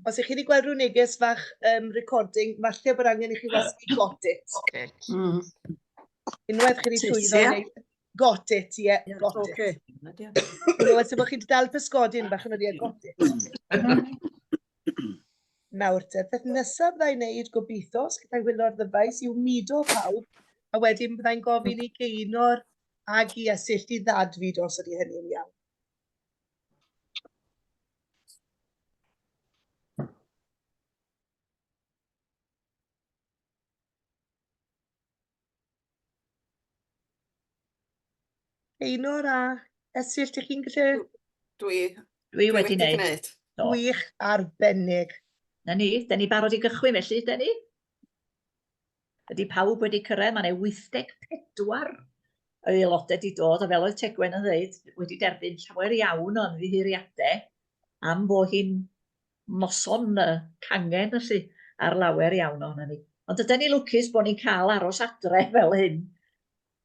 Os ych chi wedi gweld rhyw neges fach recording, falle bod angen i chi wasgu got it. Unwaith chi wedi llwyddo i wneud got it, ie, got it. Unwaith sef bod chi wedi dal pysgodyn bach yn ydi, got it. Nawr te, beth nesaf byddai'n neud gobeithio, os gyda'i wylo'r ddyfais, yw mudo pawb, a wedyn byddai'n gofyn i Gaenor ag i Esyllt i ddadfyd os ydy hynny'n iawn. Gaenor a Esyllt, ych chi'n gallu... Dwi wedi gwneud. Gwych arbennig. Na ni barod i gychwyn felly, da ni. Ydy pawb wedi cyrraedd, mae 84 aelodau wedi dod, a fel oedd Tegwen yn dweud, wedi derbyn llawer iawn o'n ddiheiriadau am bod hi'n noson cangen felly ar lawer iawn o'na ni. Ond ydyn ni lwcus bod ni'n cael aros adre fel hyn.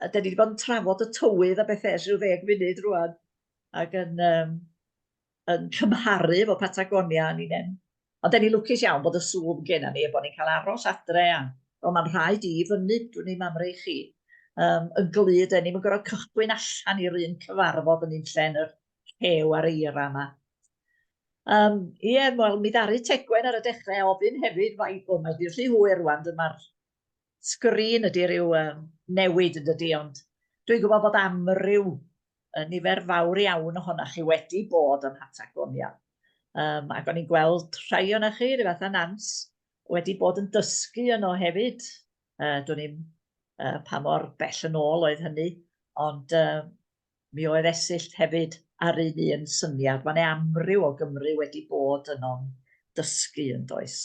Ydyn ni wedi bod yn trafod y tywydd a bethau rhyw 10 munud rwan, ac yn cymharu efo Patagonia yn unen. Ond ydyn ni lwcus iawn bod y sŵn genna ni, a bod ni'n cael aros adre, a mae'n rhaid i fyny, dwi'n ei mamrau chi, yn glyd, ni'n gorfod cychwyn allan i'r un cyfarfod yn un llen yr rhew ar eira yma. Ie, wel, mi ddaru Tegwen ar y dechrau ofyn hefyd, mae di'r rhy hwyr rwan, dyma'r sgrin ydy ryw newid yn dydy, ond dwi'n gwybod bod amryw nifer fawr iawn ohonoch chi wedi bod yn Patagonia. Ac o'n i'n gweld rhai o'na chi, ryw fath o nans, wedi bod yn dysgu yno hefyd. Dwi'n ni'n pa mor bell yn ôl oedd hynny, ond mi oedd Esyllt hefyd ar un syniad. Mae'n amryw o Gymru wedi bod yno'n dysgu yn does.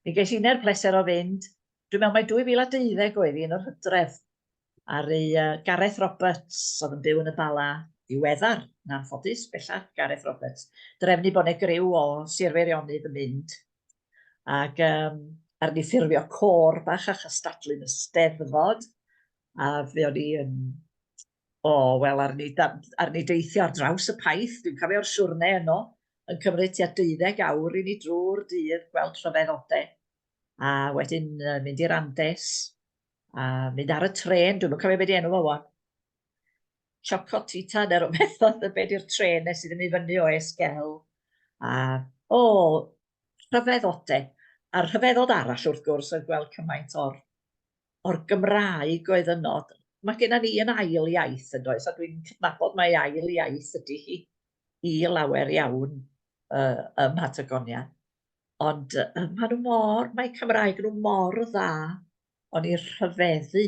Mi ges i'n pleser o fynd, dwi'n meddwl mai 2012 oedd un o'r Hydref, ar ei Gareth Roberts oedd yn byw yn y Bala diweddar, yn anffodus, bellach Gareth Roberts. Drefnu bod neu griw o Sir Feirionydd yn mynd, ac arni ffurfio côr bach a chystadlu'n y Steddfod, a fe o'n i yn, wel, arni deithio ar draws y paith, dwi'n cofio'r siwrne yno, yn cymryd tua 12 awr i ni drwy'r dydd gweld rhyfeddodau, a wedyn mynd i'r Andes, a mynd ar y tren, dwi'n cofio beth i enw fo wan. Chocotita neu rhywbeth oedd beth i'r tren sydd yn ei fyny o Esgel. Rhyfeddodau. A'r rhyfeddod arall wrth gwrs yn gweld cymaint o'r Gymraeg oedd yno. Mae gennym ni yn ail iaith yn does, a dwi'n cydnabod mae ail iaith ydy hi i lawer iawn ym Patagonia. Ond mae Cymraeg nhw mor dda o'n i'n rhyfeddu.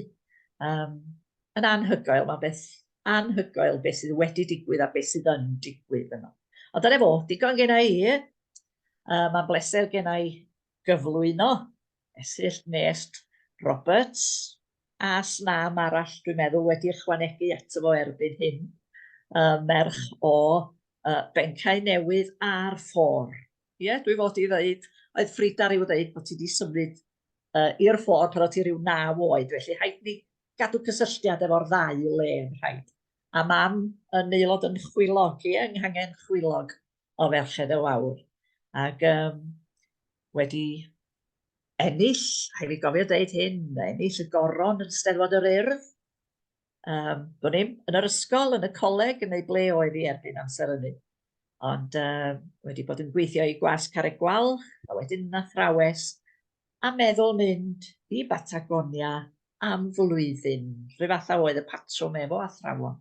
Yn anhygoel, mae beth anhygoel beth sydd wedi digwydd a beth sydd yn digwydd yno. Ond dyna fo, digon genna i. Mae'n bleser genna i gyflwyno Esyllt Nest Roberts a snam arall dwi'n meddwl wedi ychwanegu eto fo erbyn hyn. Merch o Bencau Newydd a'r Ffor. Ie, dwi fod i ddweud, oedd Ffrida ryw ddweud bod ti wedi symud i'r Ffor pan oedd ti ryw 9 oed, felly rhaid ni gadw cysylltiad efo'r ddau le yn rhaid. A mam yn aelod yn chwilog, yng Nghangen Chwilog o Ferched y Wawr. Ac wedi ennill, rhaid fi gofio dweud hyn, ennill y goron yn Steddfod yr Urdd. Yn yr ysgol, yn y coleg, yn ei ble oedd hi erbyn amser hynny. Ond wedi bod yn gweithio i Gwas Carreg Gwalch, a wedyn yn athrawes, a meddwl mynd i Patagonia am flwyddyn. Rhyw fath oedd y patrwm efo athrawon.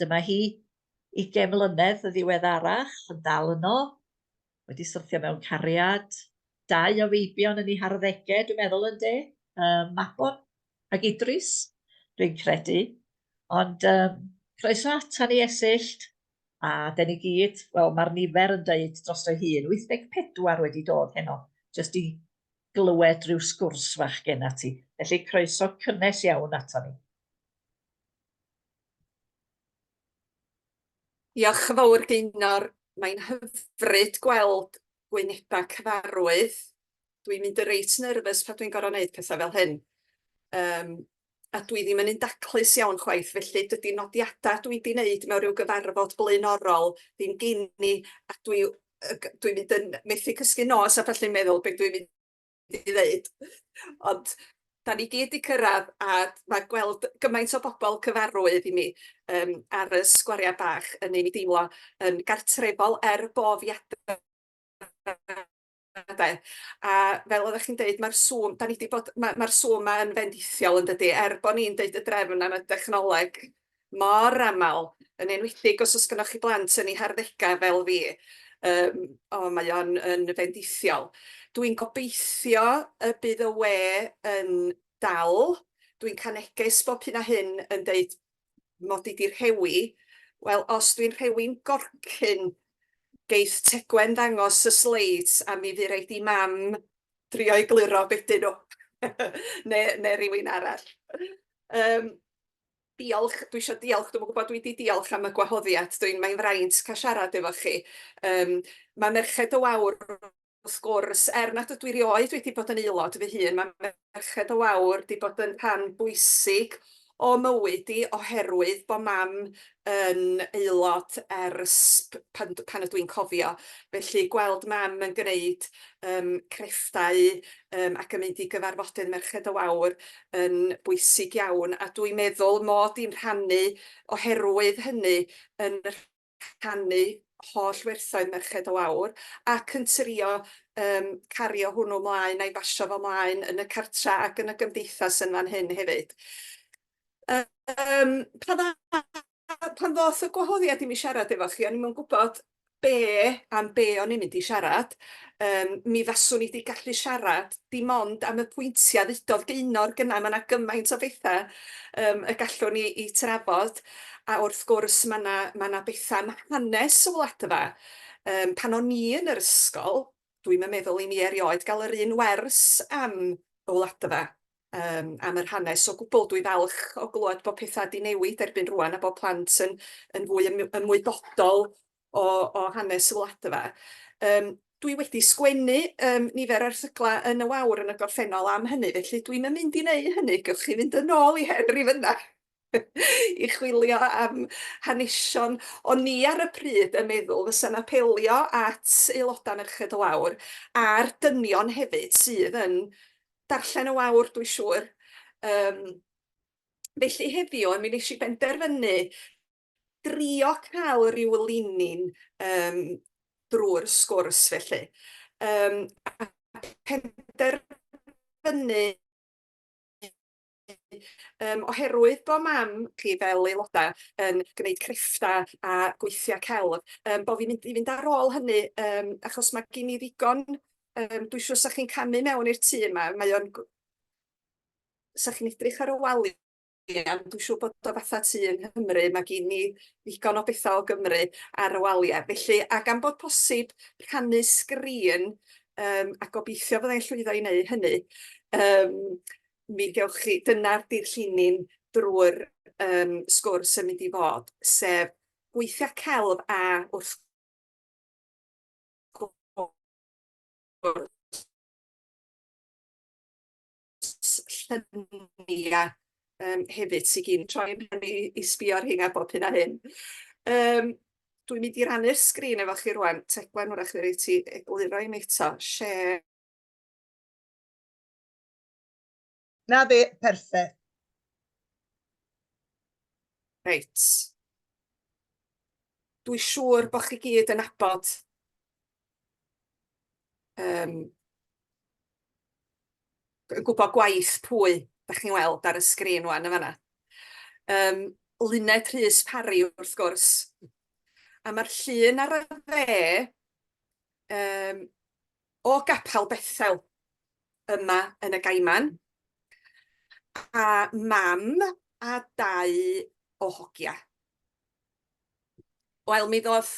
Dyma hi 20 mlynedd y ddiweddarach yn dal yno, wedi syrthio mewn cariad, 2 o feibion yn ei harddegau, dwi'n meddwl yn de, Mabon ac Idris, dwi'n credu. Ond croeso atan ni Esyllt, a den ni gyd, wel mae'r nifer yn dweud dros o hun, 84 wedi dod heno, jyst i glywed rhyw sgwrs fach genna ti. Felly croeso cynnes iawn atan ni. Diolch yn fawr Gaenor. Mae'n hyfryd gweld gwynebau cyfarwydd. Dwi'n mynd yn reit nerfus pan dwi'n gorfod wneud pethau fel hyn. a dwi ddim yn un daclus iawn chwaith, felly dydy nodiadau dwi wedi wneud mewn rhyw gyfarfod blaenorol ddim gyn ni, a dwi'n mynd yn methu cysgu nos a felly'n meddwl beth dwi'n mynd i ddeud. Ond da ni gyd i cyrraedd a mae gweld gymaint o bobl cyfarwydd i mi ar y sgwariau bach yn ei mi deimlo yn gartrefol bofiadau. A fel oeddech chi'n deud, mae'r sŵn, da ni wedi bod, mae'r sŵn yma yn fendithiol yn dydy, bod ni'n deud y drefn am y dechnoleg mor aml, yn enwedig os oes gennych chi blant yn ei harddegau fel fi, mae o'n fendithiol. Dwi'n gobeithio y bydd y we yn dal, dwi'n cael neges bob hyn a hyn yn deud mod i di'r rhewi, wel os dwi'n rhewi'n gorcyn geith Tegwen ddangos y sleids a mi fydd rhaid i mam drio egluro beth dyn nhw, neu rhywun arall. Diolch, dwi eisiau diolch, dwi'n gwybod dwi wedi diolch am y gwahoddiad, mae'n fraint cael siarad efo chi. Mae Merched y Wawr, wrth gwrs, nad ydw i rioed wedi bod yn aelod fy hun, mae Merched y Wawr wedi bod yn rhan bwysig o mywyd i oherwydd bod mam yn aelod ers pan ydw i'n cofio. Felly gweld mam yn gwneud crefftau ac yn mynd i gyfarfodydd Merched y Wawr yn bwysig iawn. A dwi'n meddwl mod i'n rhannu oherwydd hynny yn rhannu holl werthoedd Merched y Wawr ac yn trio cario hwnnw mlaen a'i basio fo mlaen yn y cartra ac yn y gymdeithas yn fan hyn hefyd. Pan ddoth y gwahoddiad i mi siarad efo chi, o'n i'n gwybod am be o'n i'n mynd i siarad. Mi faswn i wedi gallu siarad dim ond am y pwyntiau ddudodd Gaenor gyna, mae yna gymaint o bethau y gallwn ni i trafod, a wrth gwrs mae yna bethau am hanes y wladfa. Pan o'n i yn yr ysgol, dwi'n meddwl i mi erioed gael yr un wers am y wladfa. Am yr hanes o gwbl. Dwi falch o glywed bod pethau wedi newid erbyn rwan a bod plant yn fwy ymwybodol o hanes y wladfa. Dwi wedi sgwennu nifer o erthyglau yn y Wawr yn y gorffennol am hynny, felly dwi'n mynd i wneud hynny, gewch chi fynd yn ôl i Henry fyna i chwilio am hanesion. O'n ni ar y pryd yn meddwl fysa'n apelio at aelodau Merched y Wawr a'r dynion hefyd sydd yn darllen y Wawr, dwi'n siŵr. Felly heddiw, mi wnes i benderfynu drio cael ryw linyn drwy'r sgwrs felly. Penderfynu oherwydd bod mam chi fel aelodau yn gwneud crefftau a gweithio celf, bod fi'n mynd i fynd ar ôl hynny, achos mae gen i ddigon. Dwi'n siŵr sa chi'n camu mewn i'r tŷ yma, sa chi'n edrych ar y waliau, dwi'n siŵr bod o fatha tŷ yng Nghymru, mae gen i ddigon o bethau o Gymru ar y waliau. Felly, ac am bod posib rhannu sgrin, a gobeithio fyddai'n llwyddo i wneud hynny, mi gewch chi, dyna'r dirllunin drwy'r sgwrs yn mynd i fod, sef gweithio celf a wrth llunia hefyd sy'n gyn troi'n pen i sbio ar hynna bob hyn a hyn. Dwi'n mynd i rannu'r sgrin efo chi rwan. Tegwen, wrach i roi ti egluro i mi eto. Share. Na fe, perffaith. Reit. Dwi'n siŵr bod chi gyd yn abod yn gwybod gwaith pwy da chi'n weld ar y sgrin wan yn fanna. Luned Rhys Parry wrth gwrs. A mae'r llun ar y dde o Gapal Bethel yma yn y Gaiman. A mam a 2 o hogia. Wel, mi ddoth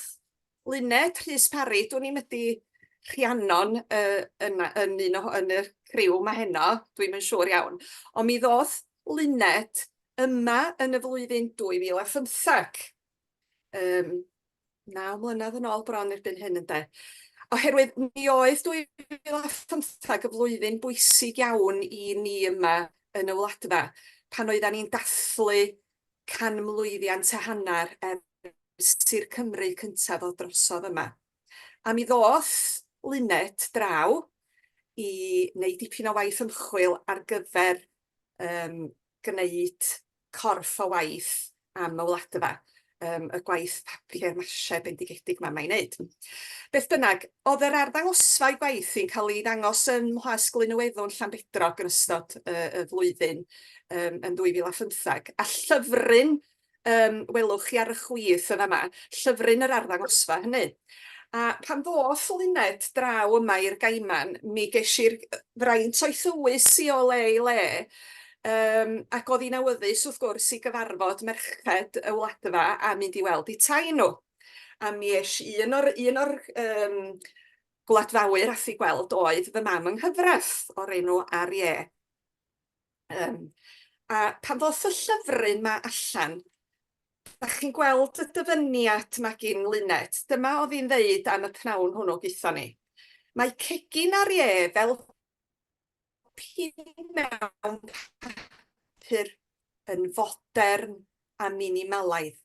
Luned Rhys Parry, dwi'n i'n mynd i Rhiannon yn y criw mae heno, dwi'n yn siŵr iawn. Ond mi ddoth Luned yma yn y flwyddyn 2015. 9 mlynedd yn ôl bron erbyn hyn ynde. Oherwydd mi oedd 2015 y flwyddyn bwysig iawn i ni yma yn y wladfa. pan oeddan ni'n dathlu canmlwyddiant a hanner Sir Cymru cyntaf o drosodd yma. A mi ddoth Luned draw i wneud dipyn o waith ymchwil ar gyfer gwneud corff o waith am y wladfa, y gwaith papur mashe bendigedig mae'n wneud. Beth bynnag, oedd yr arddangosfa gwaith yn cael ei ddangos yn Mhlasg Glynweddwn Llanbedrog yn ystod y flwyddyn yn 2015. A llyfryn, welwch chi ar y chwith yn yma, llyfryn yr arddangosfa hynny. A pan ddoth Luned draw yma i'r Gaiman, mi geisi'r fraint o'i thywys i o le i le, ac oedd hi'n awyddus wrth gwrs i gyfarfod merched y wladfa a mynd i weld eu tai nhw. A mi eis un o'r gwladfawyr ath i gweld oedd fy mam yng Nghyfrath o'r enw Arie. A pan ddoth y llyfryn ma allan, dach chi'n gweld y dyfyniad mae gyn Luned. Dyma oedd hi'n ddeud am y pnawn hwnnw gyda ni. Mae cegin Arie fel pin mewn papur yn fodern a minimalaidd.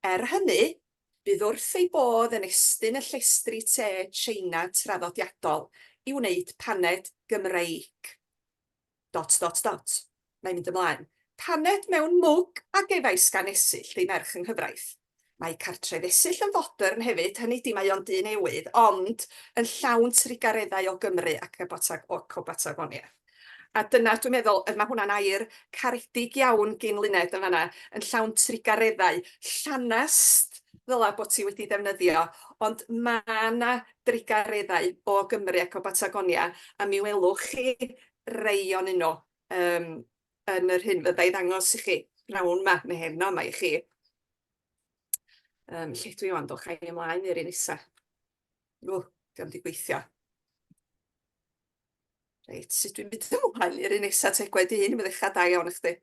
Hynny, bydd wrth ei bodd yn estyn y llestri te Tsieina traddodiadol i wneud paned Gymreig. ... Mae'n mynd ymlaen. Paned mewn mwg a gefais gan Esyllt ei merch yng Nghyfraith. Mae cartref Esyllt yn fodern hefyd, hynny di mae o'n dyn newydd, ond yn llawn trigareddau o Gymru ac o Patagonia. A dyna dwi'n meddwl, mae hwnna'n air caredig iawn gyn Luned yn fanna, yn llawn trigareddau, llanast ddyla bod ti wedi defnyddio, ond mae yna drigareddau o Gymru ac o Patagonia, a mi welwch chi rei o'n nhw yn yr hyn fyddai ddangos i chi, nawn ma, neu heno ma i chi. Lle dwi o'n dwch ai ymlaen i'r un nesa. Diolch di gweithio. Reit, sut dwi'n mynd ymlaen i'r un nesa tegwedd un, mynd eich da iawn chdi.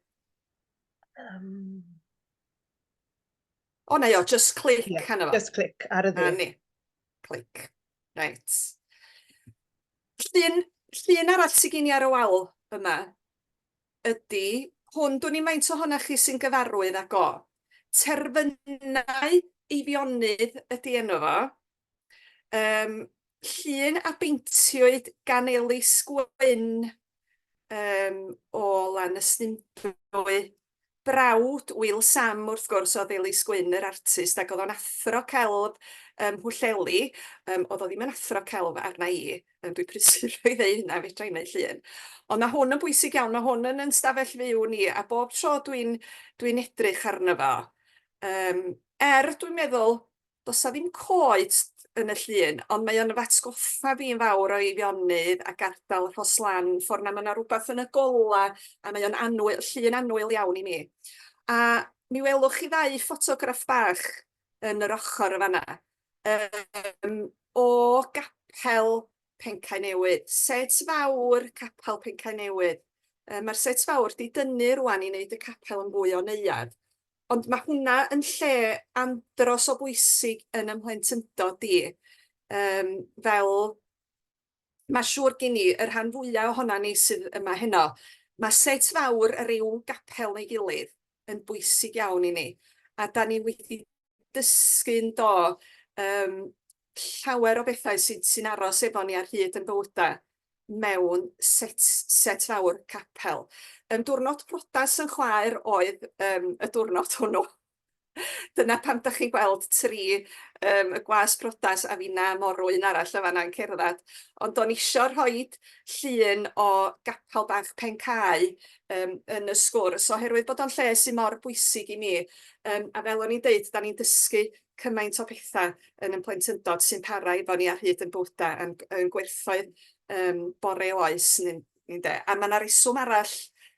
O, neu o, just click hano fo. Just click ar y dde. Click. Reit. Llun arall sy'n gen i ar y wal yma ydy, hwn, dwi'n ni'n maint ohonoch chi sy'n gyfarwydd ag o. Terfynau Eifionydd ydy enw fo. Llun a beintiwyd gan Elis Gwyn o lan y Snindwy. Brawd Wil Sam wrth gwrs oedd Elis Gwyn, yr artist, ac oedd o'n athro celf Mhwllheli. Oedd o ddim yn athro celf arna i, dwi'n prysuro i ddeu hynna, fedra i wneud llun. Ond mae hwn yn bwysig iawn, mae hwn yn stafell fyw ni, a bob tro dwi'n edrych arno fo. Dwi'n meddwl, does a ddim coed yn y llun, ond mae o'n atgoffa fi'n fawr o Eifionydd ac ardal Rhoslan, ffordd na mae yna rhywbeth yn y gola, a mae o'n llun annwyl iawn i mi. A mi welwch chi ddau ffotograff bach yn yr ochr y fanna, o gapel Pencau Newydd, set fawr capel Pencau Newydd. Mae'r set fawr di dynnu rwan i wneud y capel yn fwy o neuad. Ond mae hwnna yn lle andros o bwysig yn ymhlentyndod di. Fel mae siŵr gen i, yr rhan fwyaf ohona ni sydd yma heno, mae set fawr yr ryw gapel neu gilydd yn bwysig iawn i ni. A da ni wedi dysgu'n do llawer o bethau sy'n aros efo ni ar hyd yn bywyda mewn set fawr capel. Diwrnod prodas yn chwaer oedd y diwrnod hwnnw. Dyna pam da chi'n gweld y gwas prodas a finna morwyn arall y fanna'n cerdded. Ond o'n isio rhoi llun o gapel bach Pencau yn y sgwrs, oherwydd bod o'n lle sy'n mor bwysig i mi. A fel o'n i'n deud, da ni'n dysgu cymaint o bethau yn plentyndod sy'n para efo ni ar hyd yn bywyda yn gwerthoedd bore oes. A mae yna reswm arall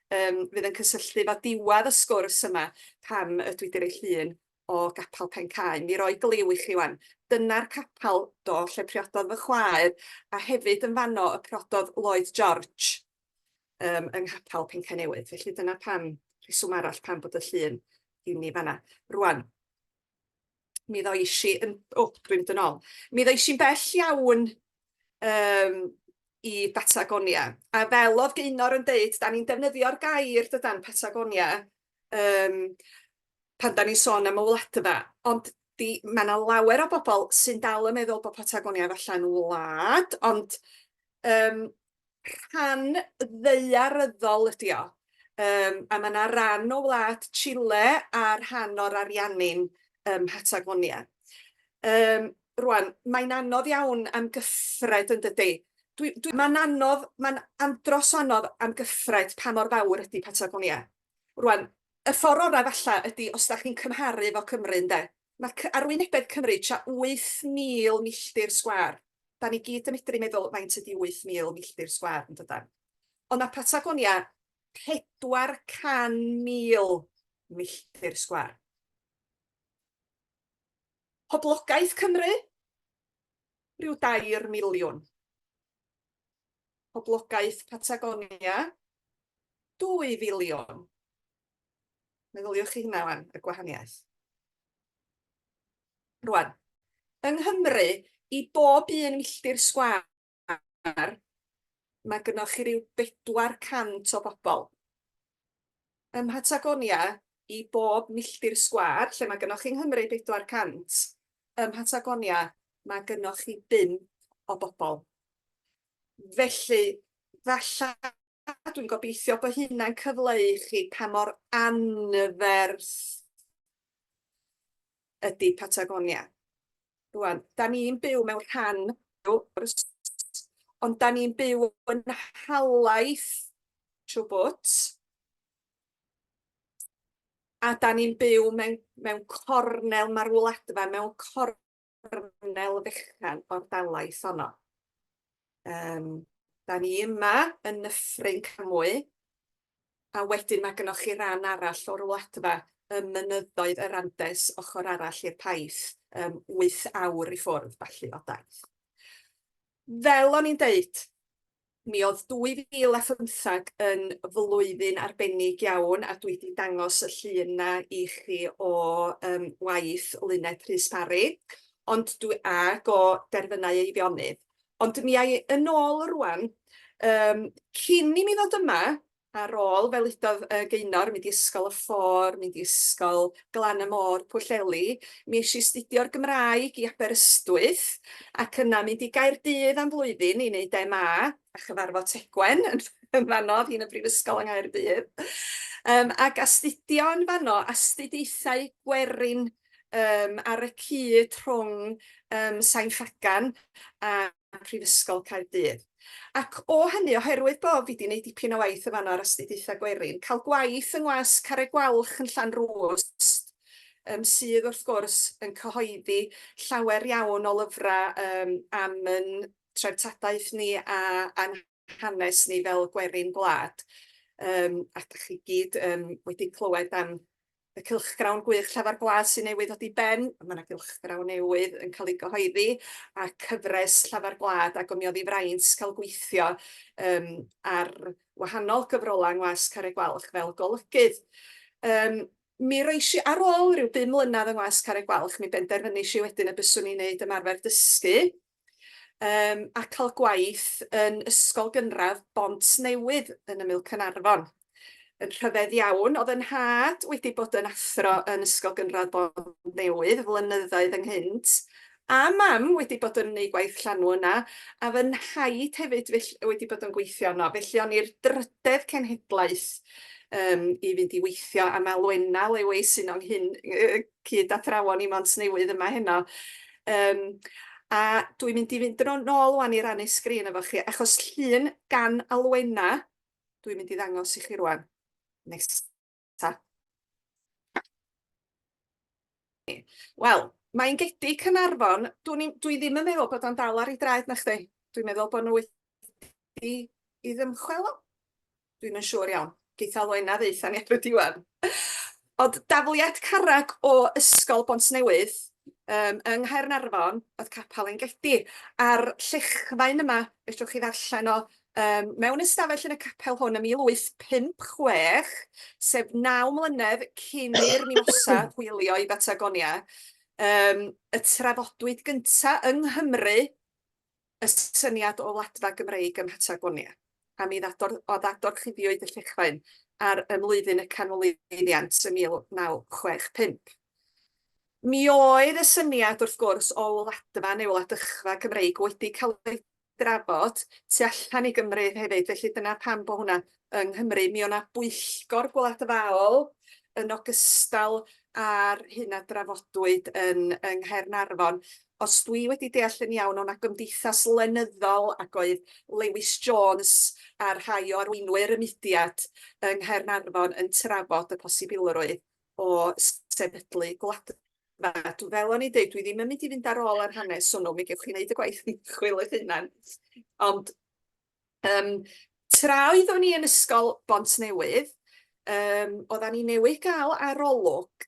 fydd yn cysylltu fo diwadd y sgwrs yma pam ydw i wedi rhoi llun o gapel Pencau. Mi roi glyw i chi wan. Dyna'r capel lle priododd fy chwaer, a hefyd yn fanno y priododd Lloyd George yng Nghapel Pencau Newydd. Felly dyna pam, rheswm arall pam bod y llun i ni fanna. Rwan, mi ddoes i, dwi'n mynd yn ôl, mi ddoes i'n bell iawn i Batagonia. A fel oedd Gaynor yn deud, da ni'n defnyddio'r gair dydan Patagonia pan da ni'n sôn am y wladfa, ond mae yna lawer o bobl sy'n dal yn meddwl bod Patagonia falla'n wlad, ond rhan ddeiaryddol ydi o. A mae yna ran o wlad Chile a rhan o'r Ariannin Patagonia. Rwan, mae'n anodd iawn am gyffred yn dydy. Mae'n andros o anodd am gyffred pa mor fawr ydy Patagonia. Rwan, y ffordd orau falla ydy os da chi'n cymharu fo Cymru ynde. Mae arwynebedd Cymru tua 8,000 milltir sgwar. Da ni gyd yn medru meddwl faint ydy 8,000 milltir sgwar yn dydan. Ond mae Patagonia 400,000 milltir sgwar. Poblogaeth Cymru, rhyw 2,000,000. Poblogaeth Patagonia, 2,000,000. Meddyliwch chi hynna wan, y gwahaniaeth. Rwan, yng Nghymru, i bob 1 milltir sgwar, mae gynnwch chi ryw 400 o bobl. Ym Patagonia, i bob milltir sgwar, lle mae gynnwch chi yng Nghymru 400, ym Patagonia, mae gynnwch chi 5 o bobl. Felly, falla, dwi'n gobeithio bod hynna'n cyfleu chi pa mor anferth ydy Patagonia. Rwan, da ni'n byw mewn rhan, ond da ni'n byw yn halaeth Chubut, a da ni'n byw mewn cornel, mae'r wladfa mewn cornel fechan o'r dalaeth honno. Da ni yma yn Nyffryn Camwy, a wedyn mae gynnwch chi ran arall o'r wladfa y mynyddoedd yr Andes ochr arall i'r Paith, 8 awr i ffwrdd falle o daith. Fel o'n i'n deud, mi oedd 2015 yn flwyddyn arbennig iawn, a dwi wedi dangos y llun yna i chi o waith Luned Rhys Parry, ond ag o derfynau Eifionydd. Ond mi ai yn ôl rwan, cyn i mi ddod yma, ar ôl, fel udodd Gaynor, mynd i ysgol y Ffor, mynd i ysgol Glan y Môr, Pwllheli, mi eisiau studio'r Gymraeg i Aberystwyth, ac yna mynd i Gaerdydd am flwyddyn i wneud MA, a chyfarfod Tegwen, yn fanodd hi'n y Brifysgol yng Nghaerdydd. Ac astudio yn fano, astudiaethau gwerin ar y cyd rhwng Sain Ffagan a Prifysgol Caerdydd. Ac o hynny, oherwydd bod fi wedi gwneud dipyn o waith y fan o'r astudiaethau gwerin, cael gwaith yng Ngwasg Carreg Gwalch yn Llanrwst, sydd wrth gwrs yn cyhoeddi llawer iawn o lyfrau am yn treftadaeth ni a'n hanes ni fel gwerin gwlad. A da chi gyd wedi clywed am y cylchgrawn gwych llafar gwlad sy'n newydd ddod i ben, mae yna cylchgrawn newydd yn cael ei gyhoeddi, a cyfres llafar gwlad, ac mi oedd ei fraint cael gweithio ar wahanol gyfrolau yng Ngwasg Carreg Gwalch fel golygydd. Mi roes i ar ôl rhyw 5 mlynedd yng Ngwasg Carreg Gwalch, mi benderfynais i wedyn y byswn i'n gwneud ymarfer dysgu, a cael gwaith yn ysgol gynradd Bont Newydd yn ymyl Caernarfon. Yn rhyfedd iawn, oedd yn nhad wedi bod yn athro yn ysgol gynradd Bont Newydd flynyddoedd ynghynt, a mam wedi bod yn gwneud gwaith llanw yna, a fy nhaid hefyd wedi bod yn gweithio yno. Felly o'n i'r drydedd cenhedlaeth i fynd i weithio am Alwena Lewis sy'n o'n hyn cyd athrawon i Mont Newydd yma heno. A dwi'n mynd i fynd yn ôl wan i rannu sgrin efo chi, achos llun gan Alwena, dwi'n mynd i ddangos i chi rwan. Nesa. Wel, mae'n gedi Caernarfon, dwi ddim yn meddwl bod o'n dal ar ei draed na chdi. Dwi'n meddwl bod nhw wedi i ddymchwel o. Dwi'n yn siŵr iawn. Geith Alwena ddeitha ni ar y diwedd. Ond dafliad carreg o ysgol Bont Newydd yng Nghaernarfon, oedd capel yn gedi. A'r llechfain yma, fedrwch chi ddarllen o, mewn ystafell yn y capel hwn ym 1856, sef 9 mlynedd cyn i'r mimosad hwylio i Batagonia, y trafodwyd gyntaf yng Nghymru y syniad o wladfa Gymreig ym Mhatagonia. A mi ddador chuddiwyd y Llechfaen ar ymlwyddyn y canolyddiant ym 1965. Mi oedd y syniad wrth gwrs o wladfa neu wladychfa Gymreig wedi cael ei drafod tu allan i Gymru hefyd, felly dyna pam bod hwnna yng Nghymru. Mi o'na bwyllgor gwladfaol yn ogystal ar hyn a drafodwyd yng Nghaernarfon. Os dwi wedi deall yn iawn, o'na gymdeithas lenyddol ac oedd Lewis Jones a rhai o arweinwyr y mudiad yng Nghaernarfon yn trafod y posibilrwydd o sefydlu gwladfa. Fel o'n i dweud, dwi ddim yn mynd i fynd ar ôl ar hanes hwnnw, mi gewch chi wneud y gwaith ymchwil eich hunan. Ond tra oeddwn ni yn ysgol Bontnewydd, oeddan ni newydd gael arolwg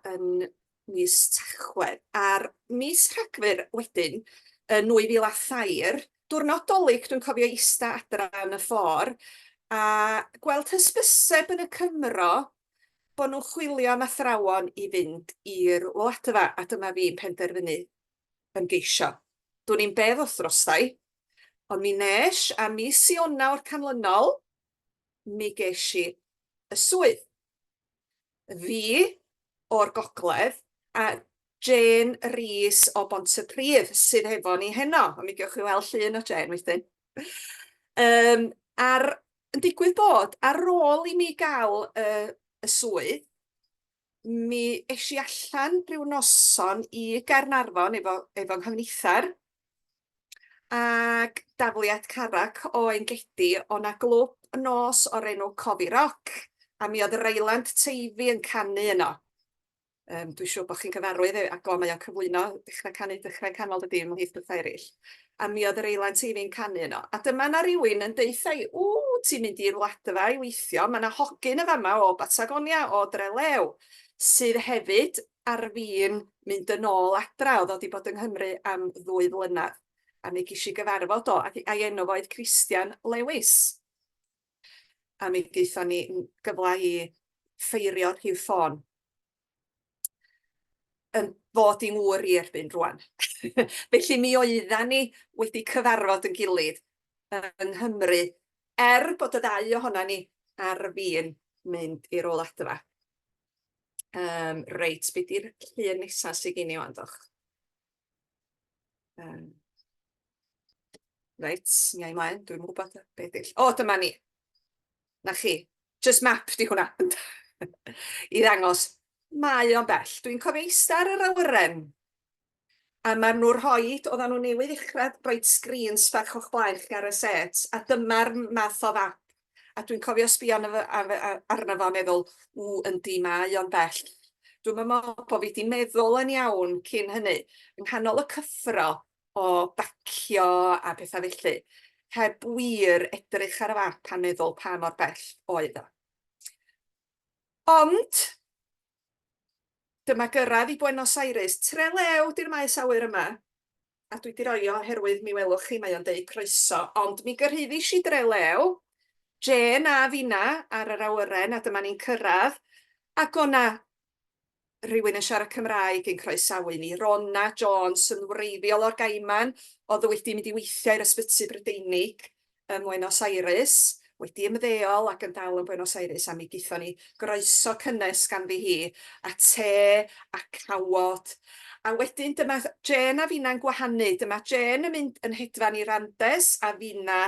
yn mis Tachwedd. A'r mis Rhagfyr wedyn, yn 2003, diwrnod Dolig, dwi'n cofio ista adra yn y ffordd, a gweld hysbyseb yn y Cymro bod nhw'n chwilio am athrawon i fynd i'r wladfa, a dyma fi'n penderfynu ymgeisio. Dwi'n ni'n bedd wrthrostai, ond mi nes a mis Ionawr canlynol, mi ges i y swydd. Fi o'r Gogledd a Jane Rhys o Bontypridd sydd hefo ni heno. A mi gewch chi weld llun o Jane wedyn. Yn digwydd bod, ar ôl i mi gael y swydd, mi eisi allan rhyw noson i Gaernarfon efo nghyfnithar ac dafliad carac o Engedi, o'na glwb nos o'r enw Cofi Rock, a mi oedd yr Eiland Teifi yn canu yno. Dwi'n siŵr bod chi'n cyfarwydd ac mae o'n cyflwyno dechrau canol y dim ymhlith beth eraill. A mi oedd yr Eiland Teifi'n canu yno. A dyma na rywun yn deithau, ti'n mynd i'r wladfa i weithio, mae yna hogyn y fama o Batagonia, o Drelew, sydd hefyd ar fin mynd yn ôl adra, oedd o wedi bod yng Nghymru am 2 flynedd. A mi ges i gyfarfod o, a'i enw fo oedd Christian Lewis. A mi gaethon ni gyfle i ffeirio rhyw ffôn. Yn fod i'n wr i erbyn rwan. Felly mi oeddan ni wedi cyfarfod yn gilydd yng Nghymru, bod y ddau ohona ni ar fin mynd i'r wladfa. Reit, be di'r llun nesaf sydd gen i wan, doch? Reit, mi ai mlaen, dwi'n gwybod beth ill. O, dyma ni. Na chi, just map di hwnna. I ddangos, mae o'n bell. Dwi'n cofio eista ar yr awyren. A maen nhw'n rhoid, oedden nhw newydd uchrad roed screens fach o'ch blaen chi ar y set, a dyma'r math o fap. A dwi'n cofio sbio arno fo meddwl, yndi mae o'n bell. Dwi'n meddwl bod fi wedi meddwl yn iawn cyn hynny, yng nghanol y cyffro o bacio a pethau felly, heb wir edrych ar y fap a meddwl pa mor bell oedd o. Ond, dyma gyrraedd i Buenos Aires, Trelew di'r maes awyr yma, a dwi wedi rhoi o oherwydd mi welwch chi, mae o'n deud croeso, ond mi gyrhaeddis i Drelew, Jane a finna ar yr awyren, a dyma ni'n cyrraedd, ac o'na rhywun yn siarad Cymraeg yn croesawu ni, Ronna Jones yn wreiddiol o'r Gaiman, oedd wedi mynd i weithio i'r ysbyty Brydeinig ym Buenos Aires, wedi ymddeol ac yn dal yn Buenos Aires, a mi gaethon ni groeso cynnes ganddi hi, a te, a cawod. A wedyn dyma Jane a finna'n gwahanu, dyma Jane yn mynd yn hedfan i Randes a finna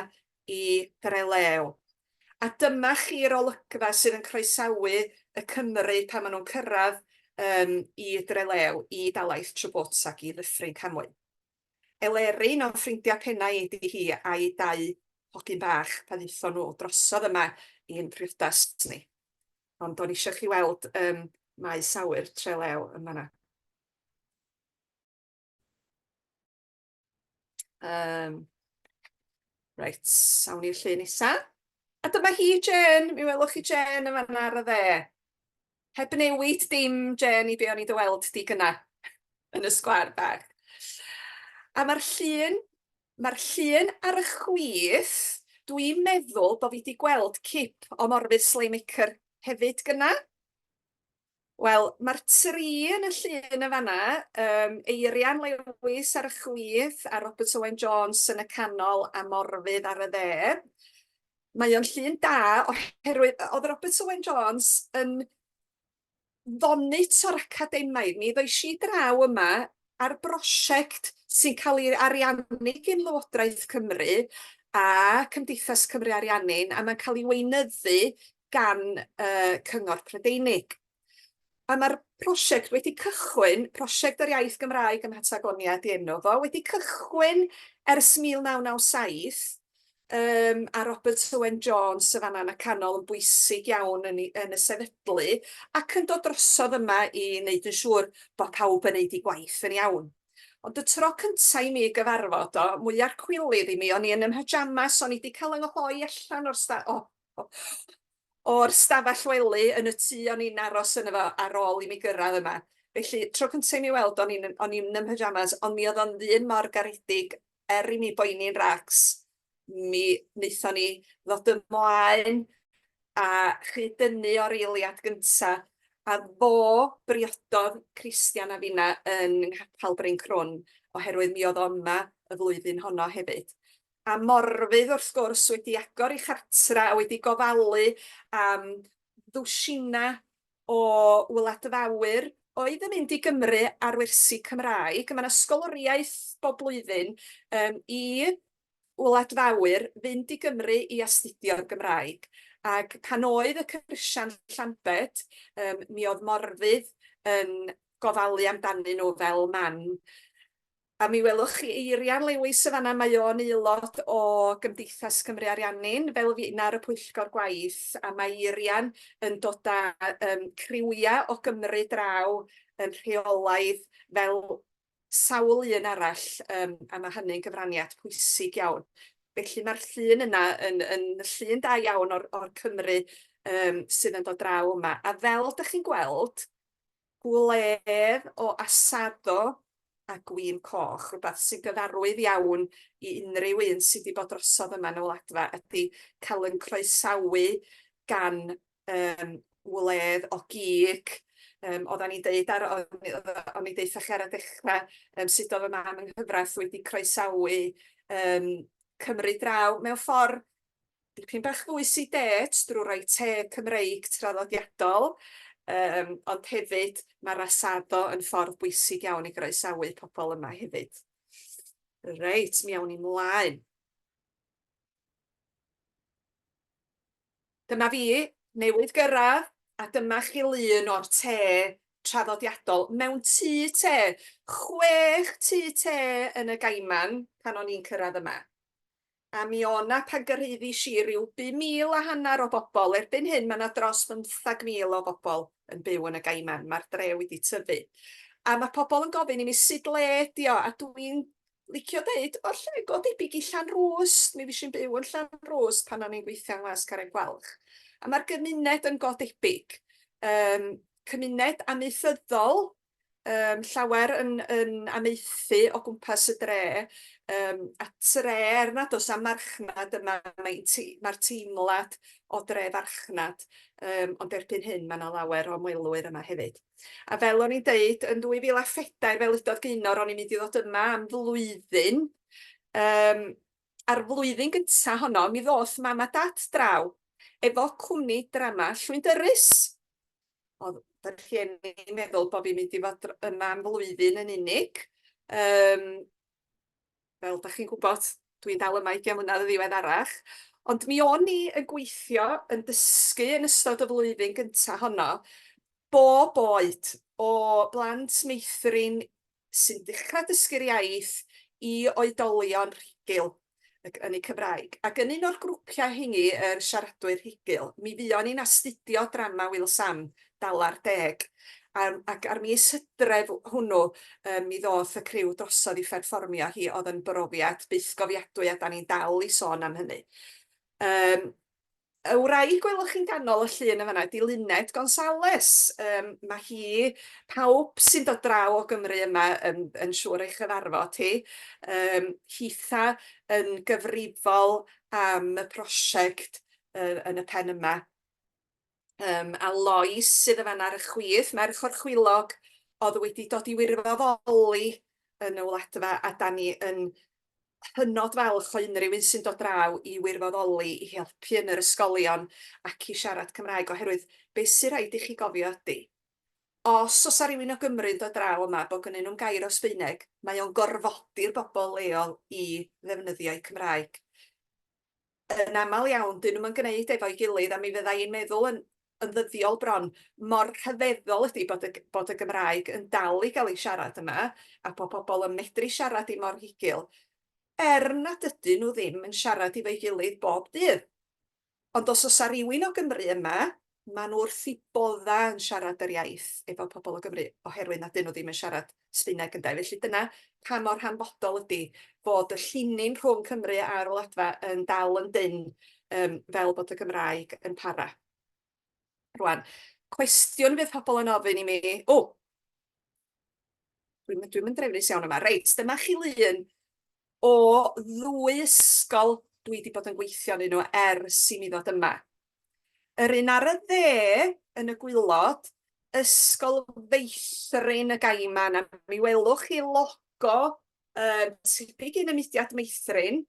i Drelew. A dyma chi'r olygfa sydd yn croesawu y Cymru pan maen nhw'n cyrraedd i Drelew, i dalaith Trwbwt ac i Ddyffryn Camwy. Eleryn o'n ffrindiau pennau ydi hi a'i 2 hogyn bach pan ddaethon nhw drosodd yma i'n priodas ni. Ond o'n eisiau chi weld maes awyr Trelew yma na. Reit, sawn ni'r llun nesaf. A dyma hi, Jane, mi welwch chi Jane yma ar y dde. Heb newid dim, Jane, i be o'n i dy weld di gyna yn y sgwar bach. A mae'r llun ar y chwith, dwi'n meddwl bod fi wedi gweld cip o Morfydd Slaymaker hefyd gyna. Wel, mae'r tri yn y llun y fanna, Eirian Lewis ar y chwith, a Robert Owen Jones yn y canol, a Morfydd ar y dde. Mae o'n llun da, oherwydd oedd Robert Owen Jones yn ddonitor academaidd. Mi ddoes i draw yma ar brosiect sy'n cael ei ariannu gan Lywodraeth Cymru a Cymdeithas Cymru Ariannu'n, a mae'n cael ei weinyddu gan Cyngor Prydeinig. A mae'r prosiect wedi cychwyn, prosiect yr iaith Gymraeg ym Mhatagoniad i enw fo, wedi cychwyn ers 1997, a Robert Owen Jones y fanna yn y canol yn bwysig iawn yn y sefydlu, ac yn dod drosodd yma i wneud yn siŵr bod pawb yn wneud ei gwaith yn iawn. Ond y tro cyntaf i mi gyfarfod o, mwyaf cwilydd i mi, o'n i yn ymhyjamas, o'n i wedi cael yng nghloi allan o'r stafell wely yn y tŷ o'n i'n aros yn efo ar ôl i mi gyrraedd yma. Felly, tro cyntaf i mi weld, o'n i'n ymhyjamas, ond mi oedd o'n ddyn mor garedig, i mi boeni'n racs, mi wnaethon ni ddod ymlaen a chydynnu o'r eiliad gyntaf, a fo briododd Christian a finna yn Nghapel Bryn Crwn, oherwydd mi oedd o yma y flwyddyn honno hefyd. A Morfydd wrth gwrs wedi agor i chartra a wedi gofalu am ddwsina o wladfawyr oedd yn mynd i Gymru ar wersi Cymraeg. Mae'n ysgoloriaeth bob blwyddyn i wladfawyr fynd i Gymru i astudio'r Gymraeg. Ac pan oedd y cyrsian Llambed, mi oedd Morfydd yn gofalu amdanyn nhw fel man. A mi welwch chi Eirian Lewis y fanna, mae o'n aelod o Gymdeithas Cymru Ariannu'n fel fi'n ar y pwyllgor gwaith, a mae Eirian yn dod â criwia o Gymru draw yn rheolaidd fel sawl un arall, a mae hynny'n gyfraniad pwysig iawn. Felly mae'r llun yna yn llun da iawn o'r Cymru sydd yn dod draw yma. A fel ydych chi'n gweld, gwledd o asado a gwin coch, rhywbeth sy'n gyfarwydd iawn i unrhyw un sydd wedi bod drosodd yma yn y wladfa, ydy cael yn croesawu gan wledd o gig. Oedden ni'n deud, o'n i deitha chi ar y dechrau, sut oedd y mam yng Nghyfraith wedi croesawu Cymru draw mewn ffordd dipyn bach fwy sydd det drwy roi te Cymreig traddodiadol, ond hefyd mae'r asado yn ffordd bwysig iawn i groesawu pobl yma hefyd. Reit, mi awn ni mlaen. Dyma fi, newydd gyrraedd, a dyma chi lun o'r te traddodiadol mewn tŷ te. 6 tŷ te yn y Gaiman pan o'n i'n cyrraedd yma. A mi o'na pan gyrhaeddis i ryw 5,500 o bobl. Erbyn hyn mae yna dros 15,000 o bobl yn byw yn y Gaiman. Mae'r dre wedi tyfu. A mae pobl yn gofyn i mi sut le ydi o, a dwi'n licio deud, o'r lle go debyg i Llanrwst. Mi fys i'n byw yn Llanrwst pan o'n i'n gweithio yng Ngwas Carreg Gwalch. A mae'r gymuned yn go debyg. Cymuned amaethyddol, llawer yn amaethu o gwmpas y dre, a tre nad oes am marchnad yma, mae'r teimlad o dre farchnad, ond erbyn hyn mae yna lawer o ymwelwyr yma hefyd. A fel o'n i'n deud, yn 2007, fel ydodd Gaynor, o'n i'n mynd i ddod yma am flwyddyn. Ar flwyddyn gyntaf honno, mi ddoth mam a dat draw efo cwmni drama llwyndyrus. Oedd yr rhieni'n meddwl bod fi'n mynd i fod yma am flwyddyn yn unig. Fel da chi'n gwybod, dwi'n dal yma 20 mlynedd yn ddiweddarach. Ond mi o'n i yn gweithio, yn dysgu yn ystod y flwyddyn gyntaf honno, bob oed o blant meithrin sy'n dechrau dysgu'r iaith i oedolion rhugl yn eu Cymraeg. Ac yn un o'r grwpiau hingi, yr siaradwyr rhugl, mi fuon ni'n astudio drama Wil Sam dal ar 10. Ac ar mis Hydref hwnnw, mi ddoth y criw drosodd i pherfformio hi, oedd yn brofiad byth gofiadwy, a da ni'n dal i sôn am hynny. Y wraig gwelwch chi'n ganol y llun yma, di Luned Gonzales. Mae hi, pawb sy'n dod draw o Gymru yma yn siŵr eich chyfarfod hi. Hitha yn gyfrifol am y prosiect yn y pen yma. A Lois sydd yn fan ar y chwith, merch o'r chwilog, oedd wedi dod i wirfoddoli yn y wladfa, a da ni yn hynod falch o unrhyw un sy'n dod draw i wirfoddoli, i helpu yn yr ysgolion ac i siarad Cymraeg, oherwydd beth sy'n rhaid i chi gofio ydy, os oes rhywun o Gymru yn dod draw yma bod gennyn nhw'n gair o Sbaeneg, mae o'n gorfodi'r bobl leol i ddefnyddio'u Cymraeg. Yn aml iawn, dyn nhw'n gwneud efo'i gilydd, a mi fydda i'n meddwl yn ddyddiol bron, mor rhyfeddol ydy bod y Gymraeg yn dal i gael ei siarad yma, a bod pobl yn medru siarad i mor higil, nad ydyn nhw ddim yn siarad i fo'i gilydd bob dydd. Ond os oes rhywun o Gymru yma, maen nhw wrth i bodda yn siarad yr iaith efo pobl o Gymru, oherwydd nad ydyn nhw ddim yn siarad Sbaeneg ynde. Felly dyna pa mor hanfodol ydy fod y llinyn rhwng Cymru a'r wladfa yn dal yn dyn fel bod y Gymraeg yn para. Rwan, cwestiwn fydd pobl yn ofyn i mi, dwi'n mynd drefnus iawn yma, reit, dyma chi lun o ddwy ysgol dwi wedi bod yn gweithio yn nhw ers i mi ddod yma. Yr un ar y dde yn y gwylod, ysgol feithrin y Gaiman, a mi welwch chi logo tebyg i'n y mudiad meithrin,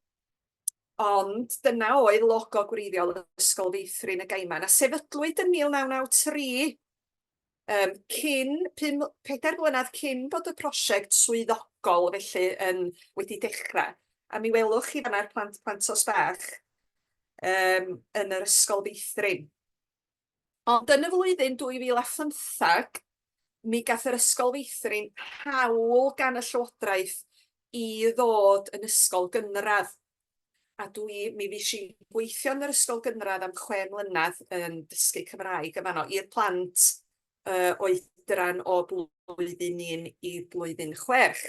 ond dyna oedd logo gwreiddiol ysgol feithrin y Gaiman, a sefydlwyd yn 1993, 4 blynedd cyn bod y prosiect swyddogol felly wedi dechrau. A mi welwch chi fanna'r plant os bach yn yr ysgol feithrin. Ond yn y flwyddyn 2015, mi gath yr ysgol feithrin hawl gan y Llywodraeth i ddod yn ysgol gynradd. A mi fues i gweithio yn yr ysgol gynradd am 6 mlynedd yn dysgu Cymraeg yn fanno i'r plant oedran o blwyddyn 1 i blwyddyn 6.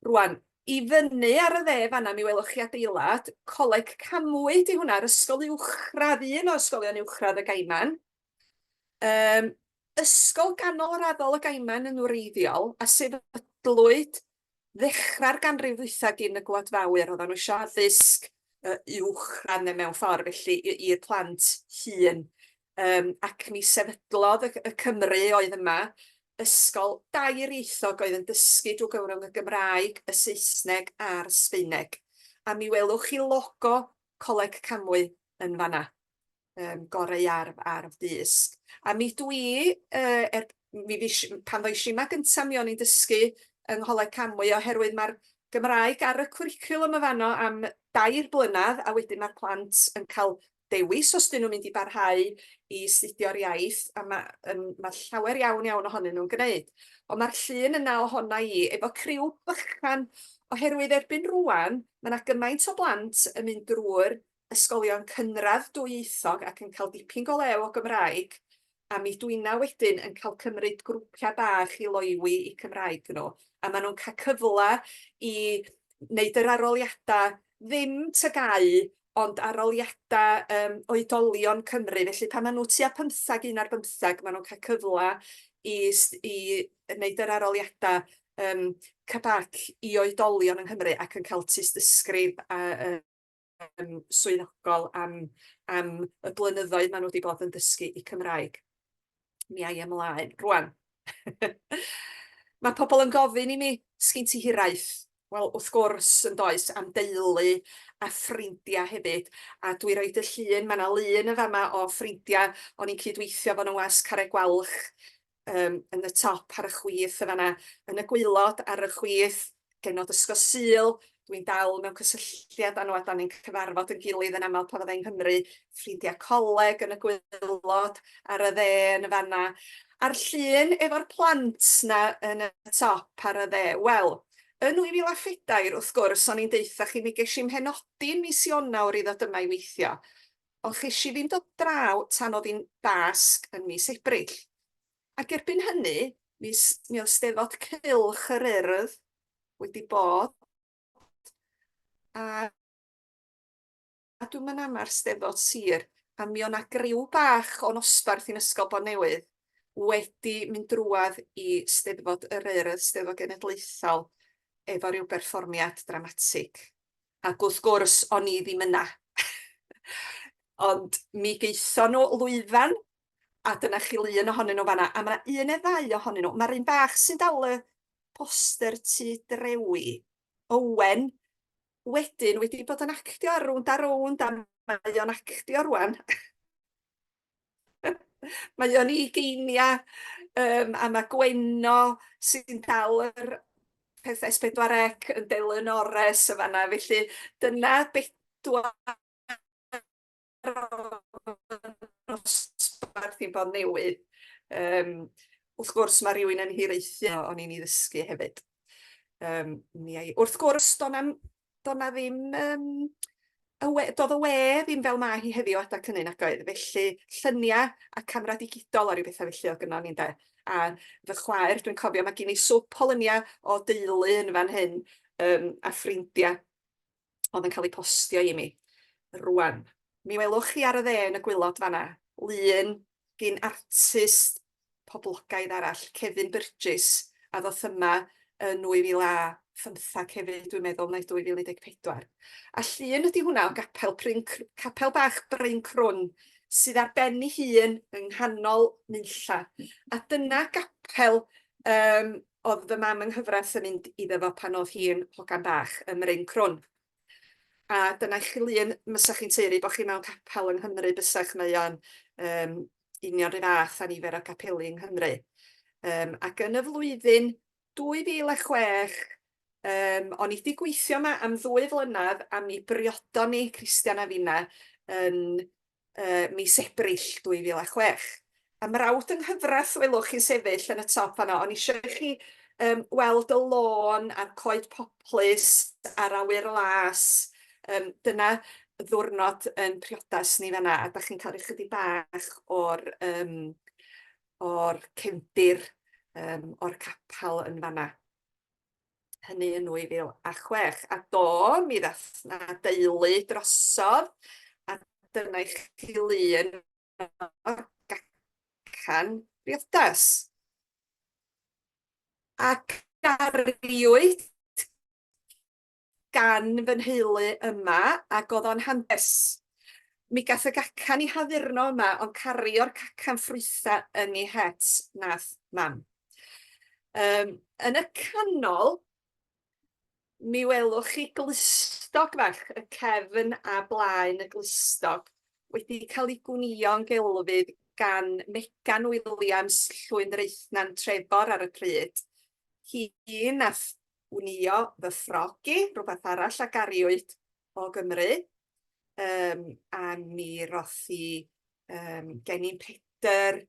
Rwan, i fyny ar y dde fanna mi welwch chi adeilad, Coleg Camwy di hwnna'r ysgol uwchradd, un o ysgolion uwchradd y Gaiman. Ysgol ganolraddol y Gaiman yn wreiddiol, a sefydlwyd ddechrau'r ganrif ddwythag yn y Gwadfawr, oedden nhw eisiau addysg uwchradd neu mewn ffordd felly i'r plant hŷn. Ac mi sefydlodd y Cymru oedd yma, ysgol dair-ieithog oedd yn dysgu drwy gyfrwng y Gymraeg, y Saesneg a'r Sbaeneg. A mi welwch chi logo Coleg Camwy yn fanna, gorau ar dysg. A mi pan ddoes i yma gyntaf mi o'n i'n dysgu yng Ngholeg Camwy oherwydd mae'r Gymraeg ar y cwricwlwm y fanno am 2 blynedd, a wedyn mae'r plant yn cael dewis os dyn nhw'n mynd i barhau i studio'r iaith, a mae llawer iawn ohonyn nhw'n gwneud. Ond mae'r llun yna ohona i efo criw bychan, oherwydd erbyn rwan, mae yna gymaint o blant yn mynd drwy'r ysgolion cynradd dwyieithog ac yn cael dipyn go lew o Gymraeg, a mi dwi'n wedyn yn cael cymryd grwpiau bach i loiwi i Cymraeg nhw, a maen nhw'n cael cyfle i wneud yr arholiadau ddim tygau, ond arholiadau oedolion Cymru. Felly pan maen nhw tua 15, 1 ar 15, maen nhw'n cael cyfle i wneud yr arholiadau cybac i oedolion yng Nghymru ac yn cael tystysgrif swyddogol am y blynyddoedd maen nhw wedi bod yn dysgu i Cymraeg. Mi ai ymlaen. Rwan. Mae pobl yn gofyn i mi, sgin ti hiraeth? Wel, wrth gwrs yn does, am deulu a ffrindiau hefyd. A dwi roed y llun, mae yna lun y fama o ffrindiau, o'n i'n cydweithio fo'n was Carreg Gwalch yn y top ar y chwith y fana, yn y gwylod ar y chwith, genod ysgol Sul, dwi'n dal mewn cysylltiad â nhw, a da ni'n cyfarfod yn gilydd yn aml pan fydda i'n Nghymru, ffrindiau coleg yn y gwylod ar y dde yn y fana. A'r llun efo'r plant na yn y top ar y dde, wel, yn 2014, wrth gwrs, o'n i'n deitha chi, mi ges i'n henodi yn mis Ionawr i ddod yma i weithio. Ond ges i ddim dod draw tan oedd hi'n dasg yn mis Ebrill. Ac erbyn hynny, mi oedd Steddfod Cylch yr Urdd wedi bod, a dwi'n mynd am ar Steddfod Sir, a mi o'na griw bach o nosbarth i'n Ysgol Bonewydd wedi mynd drwadd i Steddfod yr Urdd, Steddfod Genedlaethol, efo ryw berfformiad dramatig. Ac wrth gwrs, o'n i ddim yna. Ond mi geithon nhw lwyfan A dyna chi lun ohonyn nhw fanna. A mae un neu ddau ohonyn nhw. Mae'r un bach sy'n dal y poster tu drewi. Owen, wedyn wedi bod yn actio ar rownd a rownd, a mae o'n actio rwan. Mae o'n ugeiniau, a mae Gwenno sy'n dal yr peth S4C yn Delyn Ores y fanna. Felly dyna 4 nosbarth i'n bod newydd. Wrth gwrs mae rhywun yn hiraethu o'n i'n ei ddysgu hefyd. Wrth gwrs, doedd y we ddim fel mae hi heddiw adag hynny nag oedd. Felly lluniau a camera digidol a ryw bethau felly o gynnon ni'n de. A fy chwaer, dwi'n cofio, mae gen i swp o lyniau o deulu yn fan hyn a ffrindiau oedd yn cael eu postio i mi. Rwan, mi welwch chi ar y dde yn y gwylod fanna, lun gyn artist poblogaidd arall, Kevin Burgess, a ddoth yma yn 2015 hefyd, dwi'n meddwl, neu 2014. A llun ydy hwnna o capel bach Bryn Crwn, sydd ar ben ei hun yng nghanol nunlla. A dyna gapel oedd fy mam yng nghyfraith yn mynd iddo fo pan oedd hi'n hogan bach ym Bryn Crwn. A dyna chi lun, mysach chi'n teulu bod chi mewn capel yng Nghymru bysach, mae o'n union rhy fath a nifer o capeli yng Nghymru. Ac yn y flwyddyn 2006, o'n i wedi gweithio yma am 2 flynedd a mi briodon ni, Christian a finna, yn mis Ebrill 2006. Am rawd yng nghyfraith welwch chi'n sefyll yn y top yna, o'n i eisiau chi weld y lôn a'r coed poplys a'r awyr las. Dyna ddwrnod yn priodas ni fanna, a da chi'n cael ychydig bach o'r cefndir o'r capel yn fanna. Hynny yn 2006. A do, mi ddath na deulu drosodd, a dyna i chi lun o'r gacan priodas. Ac gariwyd gan fy nheulu yma, ac oedd o'n hanes. Mi gath y gacan i haddurno yma, ond cario'r cacan ffrwytha yn ei het nath mam. Yn y canol, mi welwch chi glustog fach, y cefn a blaen y glustog, wedi cael ei gwnïo'n gelfydd gan Megan Williams, Llwyndraethna'n Trefor ar y pryd. Hi nath wnïo fy ffrogi, rhywbeth arall a gariwyd o Gymru, a mi roth hi Gennin Pedyr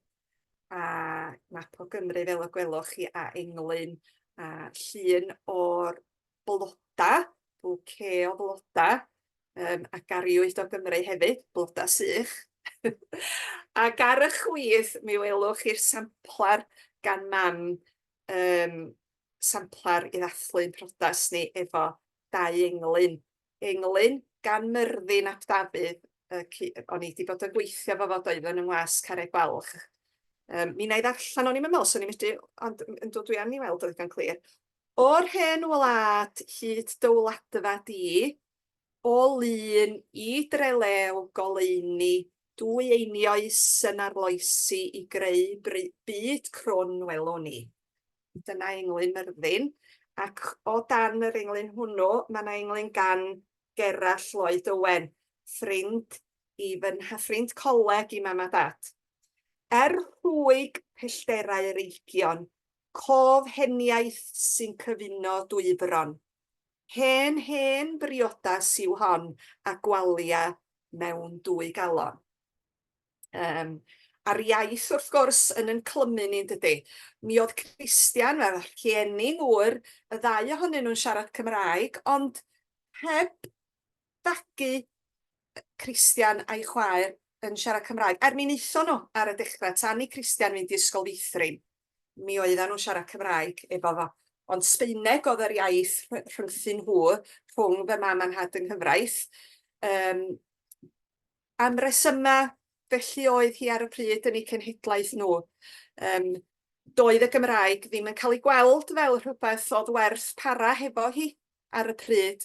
a map o Gymru fel y gwelwch chi, a englyn, a llun o'r bloda, bouquet o bloda, a gariwyd o Gymru hefyd, bloda sych. Ac ar y chwith, mi welwch chi'r samplar gan mam, samplar i ddathlu'n priodas ni efo 2 englyn. Englyn gan Myrddin ap Dafydd, o'n i wedi bod yn gweithio fo fod oedd yn ngwas Carreg Balch. Mi na i ddarllen, o'n i'n meddwl, so ni'n medru, ond yn dod dwi am i weld oedd gan clir. O'r hen wlad hyd dy wladfa di, o lun i drelew goleuni, 2 einioes yn arloesi i greu byd crwn welwn ni. Dyna englyn Myrddin, ac o dan yr englyn hwnnw, mae yna englyn gan Gerall Lloyd Owen, ffrind coleg i mam a dad. Rhwyg pellterau reigion, cof heniaeth sy'n cyfuno dwyfron. Hen briodas yw hon, a gwalia mewn 2 galon. A'r iaith wrth gwrs yn clymu ni'n dydy. Mi oedd Christian, fel rhieni ngŵr, y 2 ohonyn nhw'n siarad Cymraeg, ond heb dagu Christian a'i chwaer yn siarad Cymraeg. Mi wnaethon nhw ar y dechrau, tan i Christian fynd i ysgol feithrin, mi oedden nhw'n siarad Cymraeg efo fo. Ond Sbaeneg oedd yr iaith rhwngthyn nhw, rhwng fy mam a'n nhad yng nghyfraith. Am resyma, felly oedd hi ar y pryd yn eu cenhedlaeth nhw. Doedd y Gymraeg ddim yn cael ei gweld fel rhywbeth oedd werth para hefo hi ar y pryd.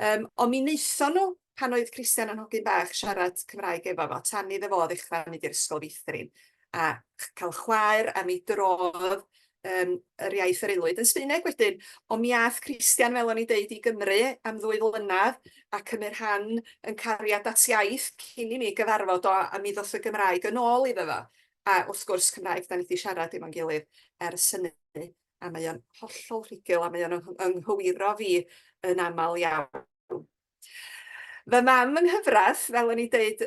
Ond mi wnaethon nhw, pan oedd Christian yn hogyn bach, siarad Cymraeg efo fo, tan iddo fo ddechrau mynd i'r ysgol feithrin. a cael chwaer am ei drodd yr iaith yr Aelwyd yn Sbaeneg wedyn. Ond mi ath Christian, fel o'n i deud, i Gymru am 2 flynedd a cymryd rhan yn cariad at iaith cyn i mi gyfarfod o, a mi ddoth y Gymraeg yn ôl iddo fo. A wrth gwrs Cymraeg, da ni wedi siarad efo'n gilydd ers hynny, a mae o'n hollol rhugl, a mae o'n ynghywiro fi yn aml iawn. Fy mam yng nghyfraith, fel o'n i deud,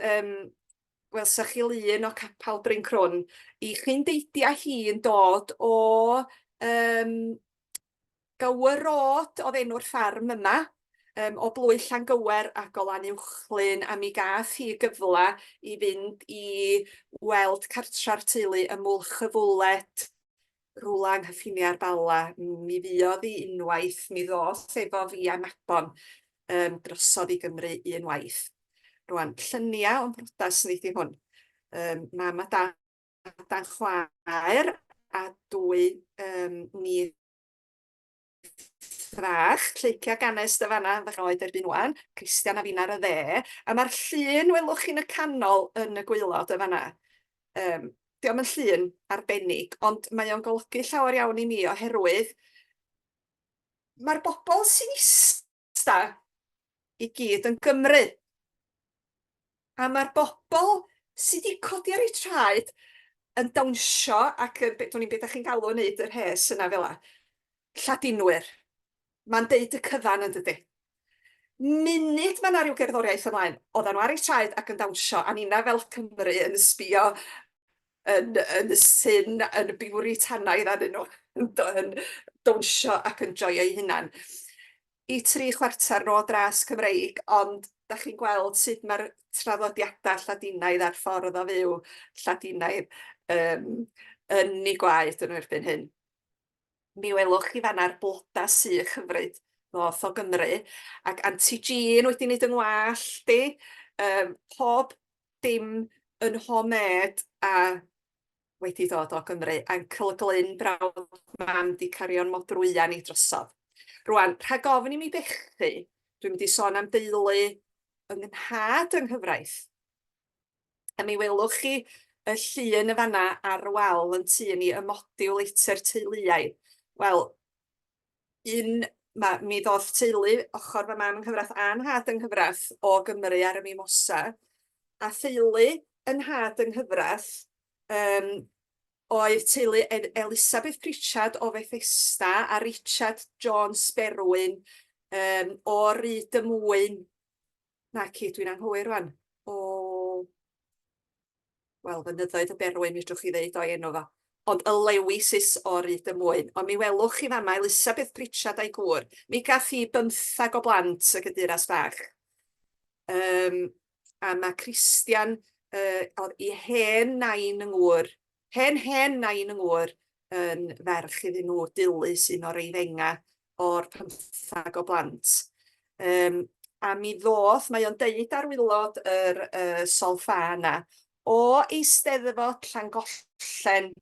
welsach chi lun o Capal Bryn Crwn, i chi'n deidia hi yn dod o Gywyrod oedd enw'r ffarm yma, o Blwy Llangywer ac o Lan Uwchlyn, a mi gath hi gyfla i fynd i weld cartra'r teulu ym Mwlch y Fwlet, rwla yng Nghyffiniau'r Bala. Mi fuodd hi unwaith, mi ddoth efo fi a Mabon drosodd i Gymru unwaith. Rwan, llyniau o'n brodas ni di hwn. Mam a dan chwaer a 2 ni ffrach, lleicia ganes dy fanna, ddech oed erbyn wan, Christian a fi'n ar y dde, a mae'r llun welwch chi'n y canol yn y gwaelod y fanna. Diolch yn llun arbennig, ond mae o'n golygu llawer iawn i mi oherwydd mae'r bobl sy'n ista i gyd yn Gymru. A mae'r bobl sydd wedi codi ar eu traed yn dawnsio ac dwi'n ni'n beth ydych chi'n galw yn neud yr hes yna fel la. Lladinwyr. Mae'n deud y cyfan yn dydy. Munud mae yna rhyw gerddoriaeth ymlaen, oedden nhw ar eu traed ac yn dawnsio, a nina fel Cymru yn sbio yn y syn, yn y biwri tanaidd arnyn nhw, yn dawnsio ac yn joio eu hunan. I 3/4 nhw o dras Cymreig, ond da chi'n gweld sut mae'r traddodiadau Lladinaidd a'r ffordd o fyw Lladinaidd yn ei gwaed yn erbyn hyn. Mi welwch chi fanna'r bloda sych hyfryd ddoth o Gymru, ac Aunty Jean wedi wneud yng ngwallt di, pob dim yn homed a wedi dod o Gymru. Uncle Glyn brawd mam di cario'n modrwyan i drosodd. Rwan, rhag ofn i mi bechu, dwi'n mynd i sôn am deulu yng nghad yng nghyfraith. A mi welwch chi y llun y fanna ar wal yn tu ni, y modiwl eitr teuluaidd. Wel, mi ddoth teulu ochr fy mam yng nghyfraith a'n nhad yng nghyfraith o Gymru ar y Mimosa, a theulu yn nhad yng nghyfraith oedd teulu Elizabeth Pritchard o Fethesda a Richard Jones Berwyn o Ryd y Mwyn. Naci, dwi'n anghywir rwan. Wel, fynyddoedd y Berwyn, fedrwch chi ddeud o'i enw fo. Ond y Lewisis o Ryd y Mwyn. Ond mi welwch chi fama Elizabeth Pritchard a'i gŵr. Mi gath hi 15 o blant y gyduras bach. A mae Christian oedd i hen nain yng ngŵr, hen nain yng ngŵr yn ferch iddyn nhw dily sy'n o'r Eifenga o'r 15 o blant. A mi ddoth, mae o'n deud ar wilod yr solffa yna, o Eisteddfod Llangollen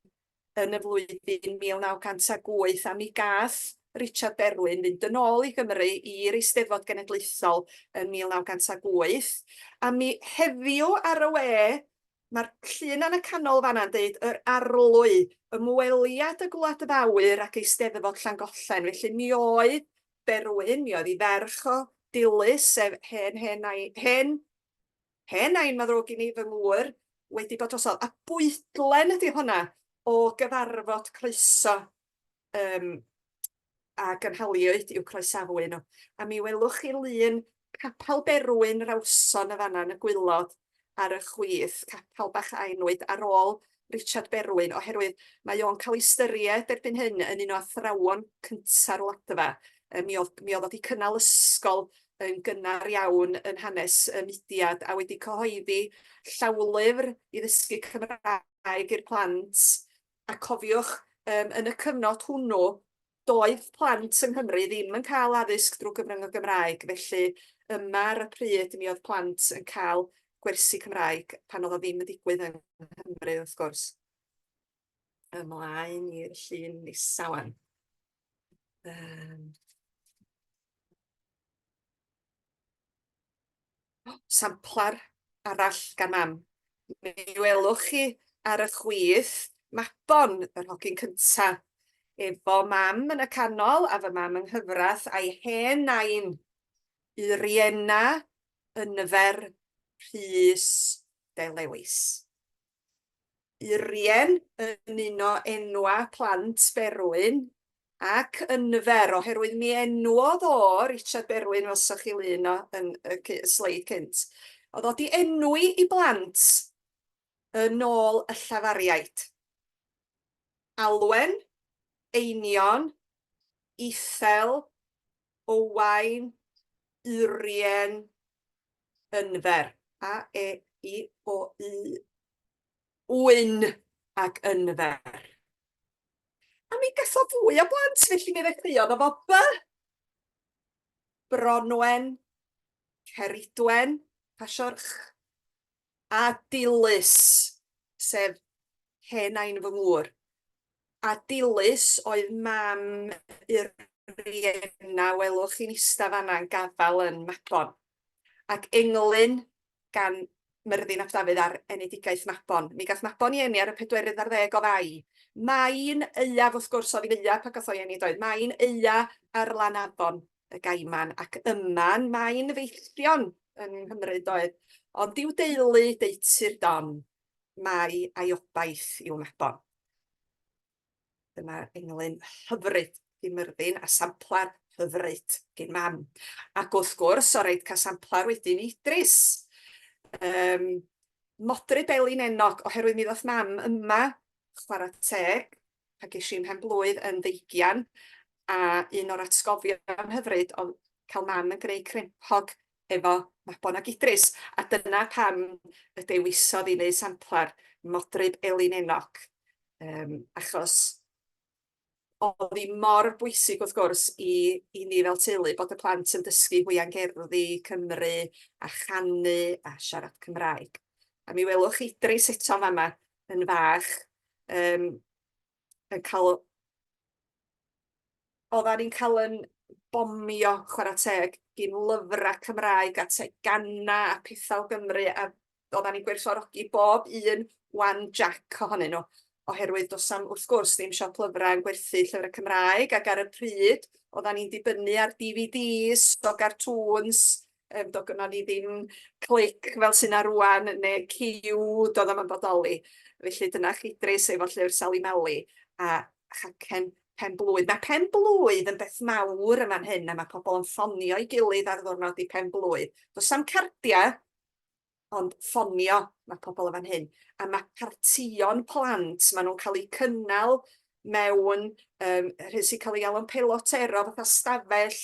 yn y flwyddyn 1908, a mi gath Richard Berwyn fynd yn ôl i Gymru i'r Eisteddfod Genedlaethol yn 1908, a mi heddiw ar y we, mae'r llun yn y canol fanna'n deud yr arlwy, ymweliad y Gwlad y Fawr ac Eisteddfod Llangollen. Felly mi oedd Berwyn, mi oedd i ferch o Dilys, sef hen nain maddrwg i ni fy ngŵr, wedi bod drosodd. A bwydlen ydy hwnna o gyfarfod croeso a gynhaliwyd i'w croesafwy nhw. A mi welwch chi lun Capal Berwyn Rawson y fanna yn y gwylod ar y chwith, capal bach Ainwyd ar ôl Richard Berwyn, oherwydd mae o'n cael ei ystyried erbyn hyn yn un o athrawon cynta'r wladfa. Mi oedd wedi cynnal ysgol yn gynnar iawn yn hanes y mudiad a wedi cyhoeddi llawlyfr i ddysgu Cymraeg i'r plant. A cofiwch, yn y cyfnod hwnnw, doedd plant yng Nghymru ddim yn cael addysg drwy gyfrwng y Gymraeg, felly yma ar y pryd mi oedd plant yn cael gwersi Cymraeg pan oedd o ddim yn digwydd yng Nghymru, wrth gwrs. Ymlaen i'r llun nesa wan. Samplar arall gan mam. Mi welwch chi ar y chwith, Mabon, yr hogyn cyntaf, efo mam yn y canol a fy mam yng nghyfraith a'i hen nain, Urienna Ynyfer Rhys de Lewis. Urien yn un o enwa plant Berwyn ac Ynyfer, oherwydd mi enwodd o Richard Berwyn, fel sa'ch chi lun o yn y sleid cynt. Oedd o di enwi i blant yn ôl y llafariaid. Alwen, Einion, Ithel, Owain, Urien, Ynyfer. A-E-I-O-U. Wyn ac Ynyfer. A mi gath o fwy o blant, felly mi ddechreuodd o fo By, Bronwen, Ceridwen, Pasiorch, a Dilys, sef hen nain fy ngŵr. A Dilys oedd mam i'r Rienna, welwch chi'n ista fanna'n gafal yn Mabon. Ac Englyn gan Myrddin ap Dafydd ar enedigaeth Mabon. Mi gath Mabon i eni ar y 14 o Fai. Main Euaf, wrth gwrs, oedd i Euaf ac oedd o'i eni doedd. Main Euaf ar lan afon y Gaiman ac yman main Feithrion yn Nghymru doedd. Ond i'w deulu deitir don, mai a'i obaith i'w Mabon. Dyma Englyn hyfryd gyn Myrddin a samplar hyfryd gyn mam. Ac wrth gwrs, o reid cael samplar wedyn Idris. Modry Belin Enog, oherwydd mi ddoth mam yma chwarae teg, a ges i'n mhen blwydd yn 20, a un o'r atgofion hyfryd oedd cael mam yn gwneud crempog efo Mabon ac Idris, a dyna pam y dewisodd i wneud samplar Modry Belin Enog, achos oedd hi mor bwysig wrth gwrs i ni fel teulu bod y plant yn dysgu hwia'n gerddi Cymru a chanu a siarad Cymraeg. A mi welwch Idris eto fama yn fach, yn cael... Oeddan ni'n cael yn bomio chwarae teg gyn lyfrau Cymraeg a tegana a pethau o Gymru, a oeddan ni'n gwerthfawrogi bob un Wan Jack ohonyn nhw. Oherwydd does am, wrth gwrs, ddim siop lyfrau yn gwerthu llyfrau Cymraeg, ac ar y pryd, oeddan ni'n dibynnu ar DVDs o cartoons, doedd gynnon ni ddim clic fel sy'n ar rwan, neu ciw, doedd am yn bodoli. Felly dyna Idris efo llyfr Sally Mali a Chacen Penblwydd. Mae Penblwydd yn beth mawr yma'n hyn, a mae pobl yn ffonio i gilydd ar ddwrnod i Penblwydd. Does am cardiau, ond ffonio mae pobl yma'n hyn. A mae partïon plant, maen nhw'n cael eu cynnal mewn, rhywun sy'n cael ei alw'n pelotero, fatha stafell,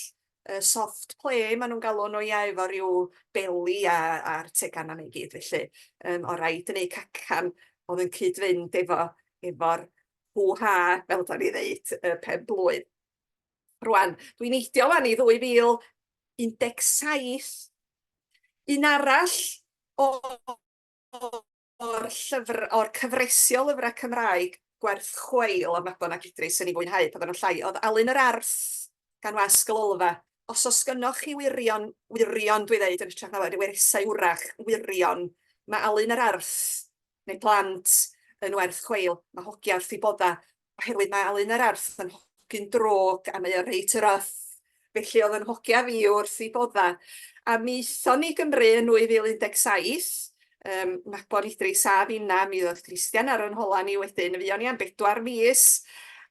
soft play, maen nhw'n galw nhw ia efo rhyw beli a'r tegana neu gyd, felly. O rhaid yn ei cacan, oedd yn cyd-fynd efo'r hw-ha, fel da ni ddeud, Penblwydd. Rwan, dwi'n neidio fan i 2017, un arall o'r cyfresio lyfrau Cymraeg gwerth chweil o Mabon ac Idris yn ei fwynhau pan o'n llai, oedd Alun yr Arth gan wasg y Lolfa. Os oes gynnoch chi wirion dwi ddeud yn ytrach na weresau wrach, wirion, mae Alun yr Arth neu plant yn werth chweil, mae hogia wrth i bodda, oherwydd mae Alun yr Arth yn hogyn drog a mae o reit rough, felly oedd yn hogia fi wrth i bodda. A mi ithon ni Gymru yn 2017, Mabon Idris a finna, mi ddoth Christian ar yn hola ni wedyn, fi o'n i am 4 mis,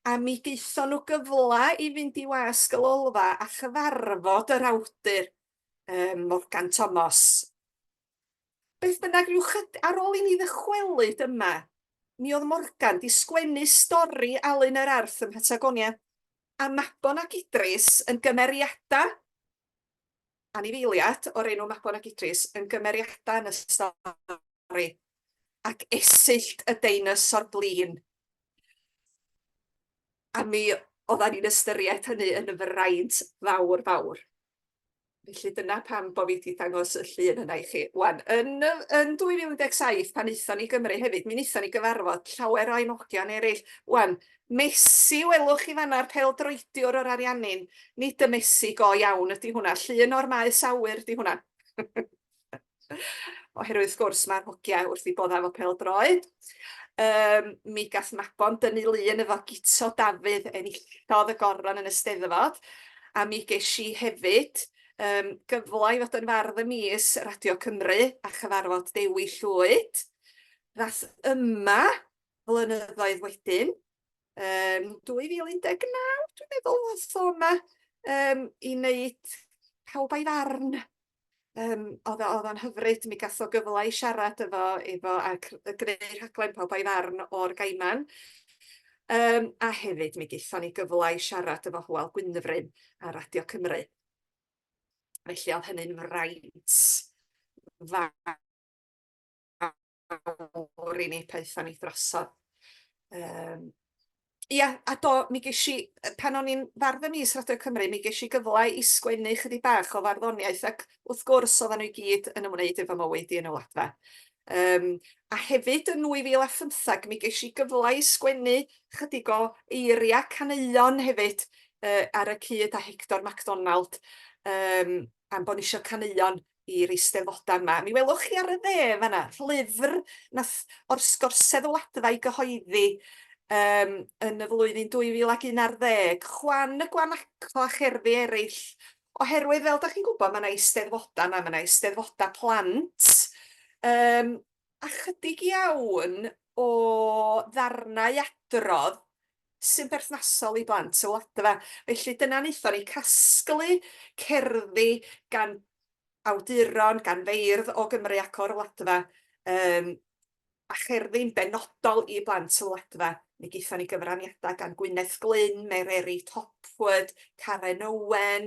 a mi geithon nhw gyfla i fynd i wasg y Lolfa a chyfarfod yr awdur Morgan Thomas. Beth bynnag ar ôl i ni ddychwelyd yma, mi oedd Morgan di sgwennu stori Alun yr Arth ym Mhatagonia, a Mabon ac Idris yn gymeriadau anifeiliad o'r enw Mabon ac Idris yn gymeriadau yn y stori, ac Esyllt y deinosor blin. A mi oeddan ni'n ystyried hynny yn y fraint fawr fawr. Felly dyna pam bo fi wedi dangos y llun yna i chi. Wan, yn 2017, pan eithon ni Gymru hefyd, mi wnaethon ni gyfarfod llawer o aenogion eraill. Wan, Messi, welwch chi fanna'r pêl-droediwr o'r Ariannin, nid y Messi go iawn ydy hwnna, llun o'r maes awyr ydy hwnna. Oherwydd wrth gwrs mae'r hogia wrth i bodda efo pêl-droed. Mi gath Mabon dynnu lun efo Gito Dafydd enillodd y goron yn y Steddfod, a mi ges i hefyd gyfle i fod yn fardd y mis Radio Cymru a chyfarfod Dewi Llwyd. Ddath yma flynyddoedd wedyn, 2019, dwi'n meddwl, oedd o yma, i wneud Pawb a'i farn. Oedd o'n hyfryd, mi gath o gyfle i siarad efo ac greu rhaglen Pawb a'i farn o'r Gaiman. A hefyd mi gaethon ni gyfle i siarad efo Hywel Gwynfryn a Radio Cymru. Felly oedd hynny'n fraint fawr i ni paethon ni drosodd. Ia, a mi ges i, pan o'n i'n fardd y mis Radio Cymru, mi ges i gyfle i sgwennu chydig bach o farddoniaeth, ac wrth gwrs oedden nhw i gyd yn ymwneud efo mywyd i yn y wladfa. A hefyd yn 2015 mi ges i gyfle i sgwennu chydig o eiria caneuon hefyd ar y cyd â Hector MacDonald, am bod ni isio caneuon i'r Eisteddfodau yma. Mi welwch chi ar y dde fanna, llyfr nath o'r sgorsedd wladfa i gyhoeddi yn y flwyddyn 2011, chwan y Gwamaclo a cherddi eraill, oherwydd fel ydych chi'n gwybod, mae yna eisteddfodau yma, mae yna eisteddfodau plant, a chydig iawn o ddarnau adrodd sy'n berthnasol i blant y wladfa. Felly dyna wnaethon ni casglu cerddi gan awduron, gan feirdd o Gymru ac o'r wladfa, a cherddi'n benodol i blant y wladfa. Mi gaethon ni gyfraniadau gan Gwyneth Glyn, Mary Topwood, Karen Owen,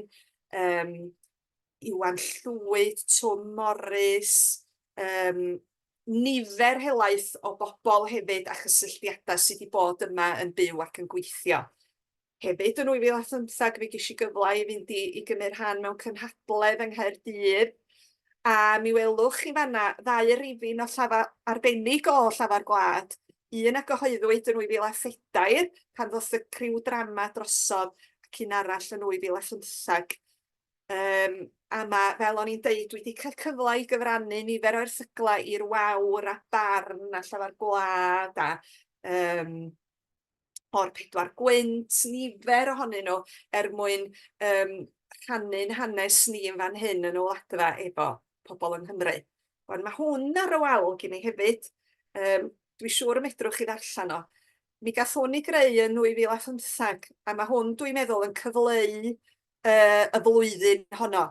Iwan Llwyd, Twm Morris, nifer helaeth o bobl hefyd a chysylltiadau sydd wedi bod yma yn byw ac yn gweithio. Hefyd yn 2015 mi ges i gyfle i fynd i gymryd rhan mewn cynhadledd yng Nghaerdydd, a mi welwch chi fanna ddau rifin o llafar arbennig o llafar gwlad, un a gyhoeddwyd yn 2014 pan ddoth y criw drama drosodd ac un arall yn 2015. A fel o'n i'n deud, dwi wedi cael cyfle i gyfrannu nifer o erthyglau i'r Wawr a Barn a Llafar Gwlad a o'r Pedwar Gwynt, nifer ohonyn nhw mwyn rhannu'n hanes ni yn fan hyn yn y wladfa efo pobl yng Nghymru. Ond mae hwn ar y wal gen i hefyd. Dwi'n siŵr y medrwch chi ddarllen o. Mi gath hwn i greu yn 2015, a mae hwn, dwi'n meddwl, yn cyfleu y flwyddyn honno.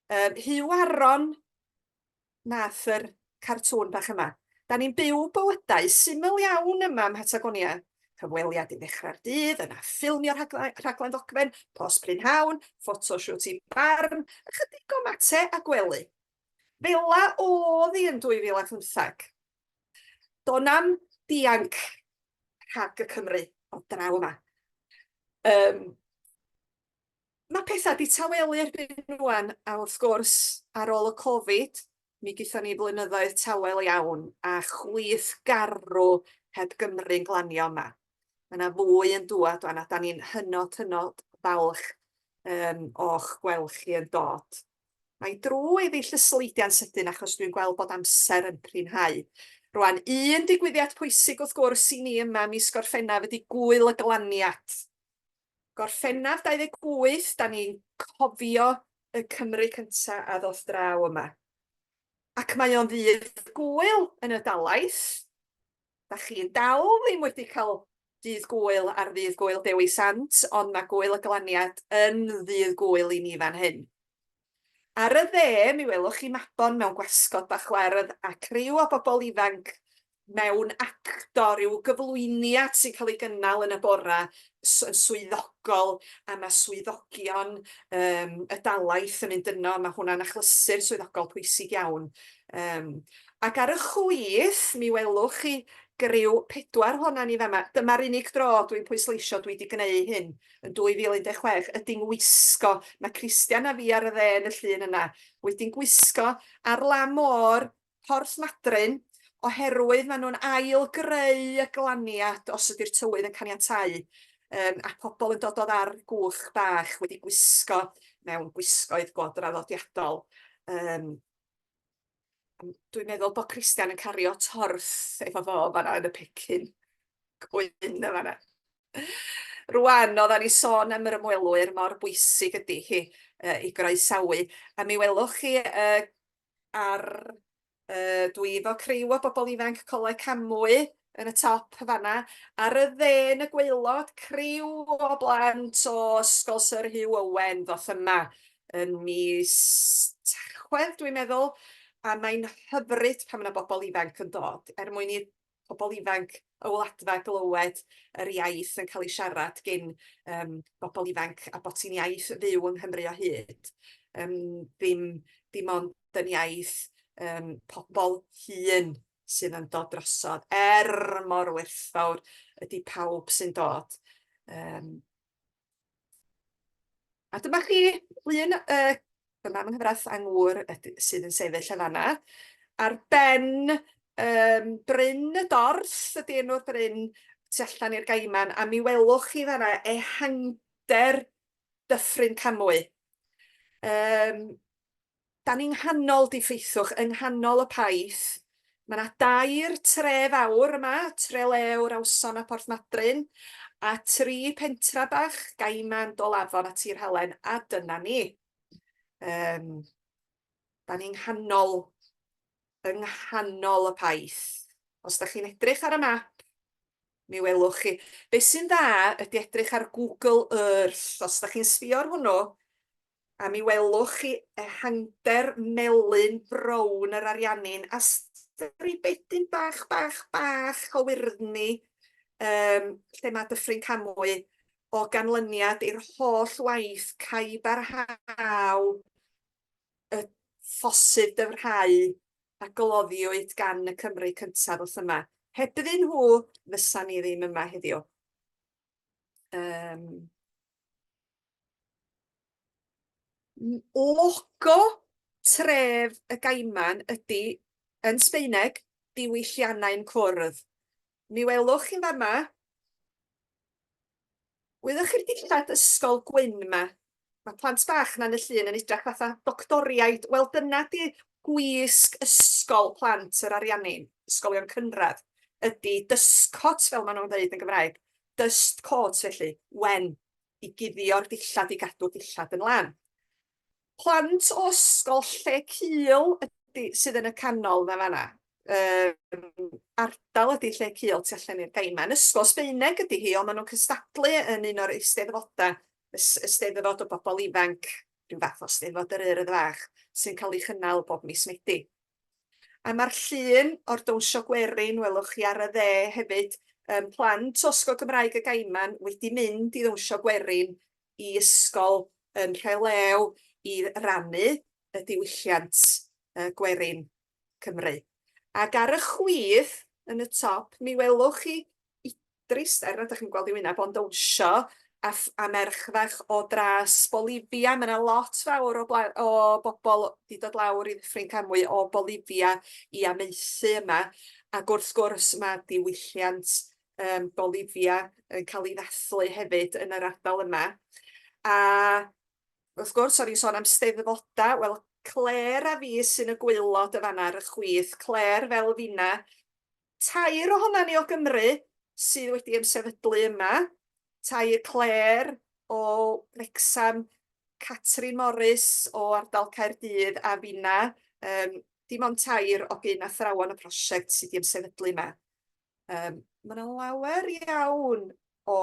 Huw Aron nath yr cartŵn bach yma. Da ni'n byw bywydau syml iawn yma ym Mhatagonia. Cyfweliad i ddechrau'r dydd, yna ffilmio'r rhaglen ddogfen, post prynhawn, ffotosiwt i barn, ychydig o mate a gwely. Fela oedd hi yn 2015. Donam dianc rhag y Cymru o draw yma. Mae pethau di tawelu erbyn rwan, a wrth gwrs ar ôl y Covid, mi gaethon ni blynyddoedd tawel iawn a chwith garw heb Gymru'n glanio yma. Mae yna fwy yn dŵad wan, a da ni'n hynod falch o'ch gweld chi yn dod. Mae drwy ddeill y sleidiau'n sydyn achos dwi'n gweld bod amser yn prynhau. Rwan, un digwyddiad pwysig wrth gwrs i ni yma mis Gorffennaf ydy gwyl y glaniad. Gorffennaf 28, da ni'n cofio y Cymru cynta a ddoth draw yma. Ac mae o'n ddydd gwyl yn y dalaith. Da chi'n dal ddim wedi cael dydd gwyl ar ddydd gwyl Dewi Sant, ond mae gwyl y glaniad yn ddydd gwyl i ni fan hyn. Ar y dde, mi welwch chi Mabon mewn gwasgod bach werdd a criw o bobl ifanc mewn actor, ryw gyflwyniad sy'n cael ei gynnal yn y bora, yn swyddogol, a mae swyddogion y dalaith yn mynd yno, mae hwnna'n achlysur swyddogol pwysig iawn. Ac ar y chwith, mi welwch chi griw 4 honna ni fama. Dyma'r unig dro dwi'n pwysleisio dwi wedi gwneud hyn yn 2016, ydy'n wisgo, mae Christian a fi ar y dde yn y llun yna, wedi'n gwisgo ar lam o'r Porth Madryn, oherwydd maen nhw'n ail-greu y glaniad os ydy'r tywydd yn caniatáu, a pobl yn dod ar gwch bach wedi gwisgo mewn gwisgoedd go draddodiadol. Dwi'n meddwl bod Christian yn cario torth efo fo fan'na yn y pecyn gwyn y fan'na. Rwan, oeddan ni sôn am yr ymwelwyr mor bwysig ydy hi i groesawu, a mi welwch chi ar dwi efo criw o bobl ifanc Coleg Camwy yn y top fan'na, ar y dde yn y gwaelod, criw o blant o Ysgol Syr Hugh Owen ddoth yma yn mis Tachwedd, dwi'n meddwl, a mae'n hyfryd pan yna bobl ifanc yn dod, mwyn i pobl ifanc y wladfa glywed yr iaith yn cael ei siarad gen bobl ifanc a bod hi'n iaith fyw yng Nghymru o hyd. Ddim ond yn iaith pobl hŷn sydd yn dod drosodd, mor werthfawr ydy pawb sy'n dod. A dyma chi lun fy mam yng Nghyfraith Angŵr sydd yn sefyll yn fan'na. Ar ben Bryn y Dorth ydy enw'r bryn tu allan i'r Gaiman, a mi welwch chi fan'na ehangder Dyffryn Camwy. Da ni'n nghanol diffeithwch, yng nghanol y paith. Mae yna 2 tre fawr yma, Tre Lew, Rawson a Porthmadryn, a 3 pentra bach, Gaiman, Dolafon a Tir Halen, a dyna ni. Da ni'n nghanol y paith. Os da chi'n edrych ar y map, mi welwch chi. Be sy'n dda ydy edrych ar Google Earth. Os da chi'n sbio ar hwnnw, a mi welwch chi ehangder melyn brown yr Ariannin, a stribedyn bach o wyrddni, lle mae Dyffryn Camwy o ganlyniad i'r holl waith caib ar haw, y ffosydd dyfrhau a gloddiwyd gan y Cymry cyntaf wrth yma. Hebddyn nhw, fysa ni ddim yma heddiw. Logo tref y Gaiman ydy, yn Sbaeneg, diwylliannau'n cwrdd. Mi welwch chi'n fama, wyddwch chi'r dillad ysgol gwyn yma. Mae plant bach na'n y llun yn edrych fatha doctoriaid. Wel, dyna di gwisg ysgol plant yr Ariannin, ysgolion cynradd, ydy dystcot, fel maen nhw'n dweud yn Gymraeg. Dystcot, felly, wen, i guddio'r dillad, i gadw dillad yn lan. Plant o ysgol Lle Cul sydd yn y canol na fan'na. Ardal ydy Lle Cul tu allan i'r Gaiman. Ysgol Sbaeneg ydy hi, ond maen nhw'n cystadlu yn un o'r eisteddfoda, eisteddfod o bobl ifanc, rhyw fath o eisteddfod yr Urdd Fach, sy'n cael ei chynnal bob mis Medi. A mae'r llun o'r dawnsio gwerin, welwch chi ar y dde hefyd, plant o Ysgol Gymraeg y Gaiman wedi mynd i ddawnsio gwerin i ysgol yn Rhelew i rannu y diwylliant gwerin Cymru. Ac ar y chwith yn y top, mi welwch chi Idris, ydych chi'n gweld i wyneb o'n dawnsio, a merch fach o dras Bolivia. Mae yna lot fawr o bobl wedi dod lawr i Ddyffryn Camwy o Bolivia i amaethu yma. Ac wrth gwrs mae diwylliant Bolivia yn cael ei ddathlu hefyd yn yr ardal yma. A wrth gwrs, o'n i'n sôn am steddfoda. Wel, Claire a fi sy'n y gwaelod y fan'na ar y chwith. Claire fel finna. 2 ohona ni o Gymru sydd wedi ymsefydlu yma. 2 Claire o Wrexham, Catrin Morris o ardal Caerdydd a finna. Dim ond 2 o gyn athrawon y prosiect sydd wedi ymsefydlu yma. Mae yna lawer iawn o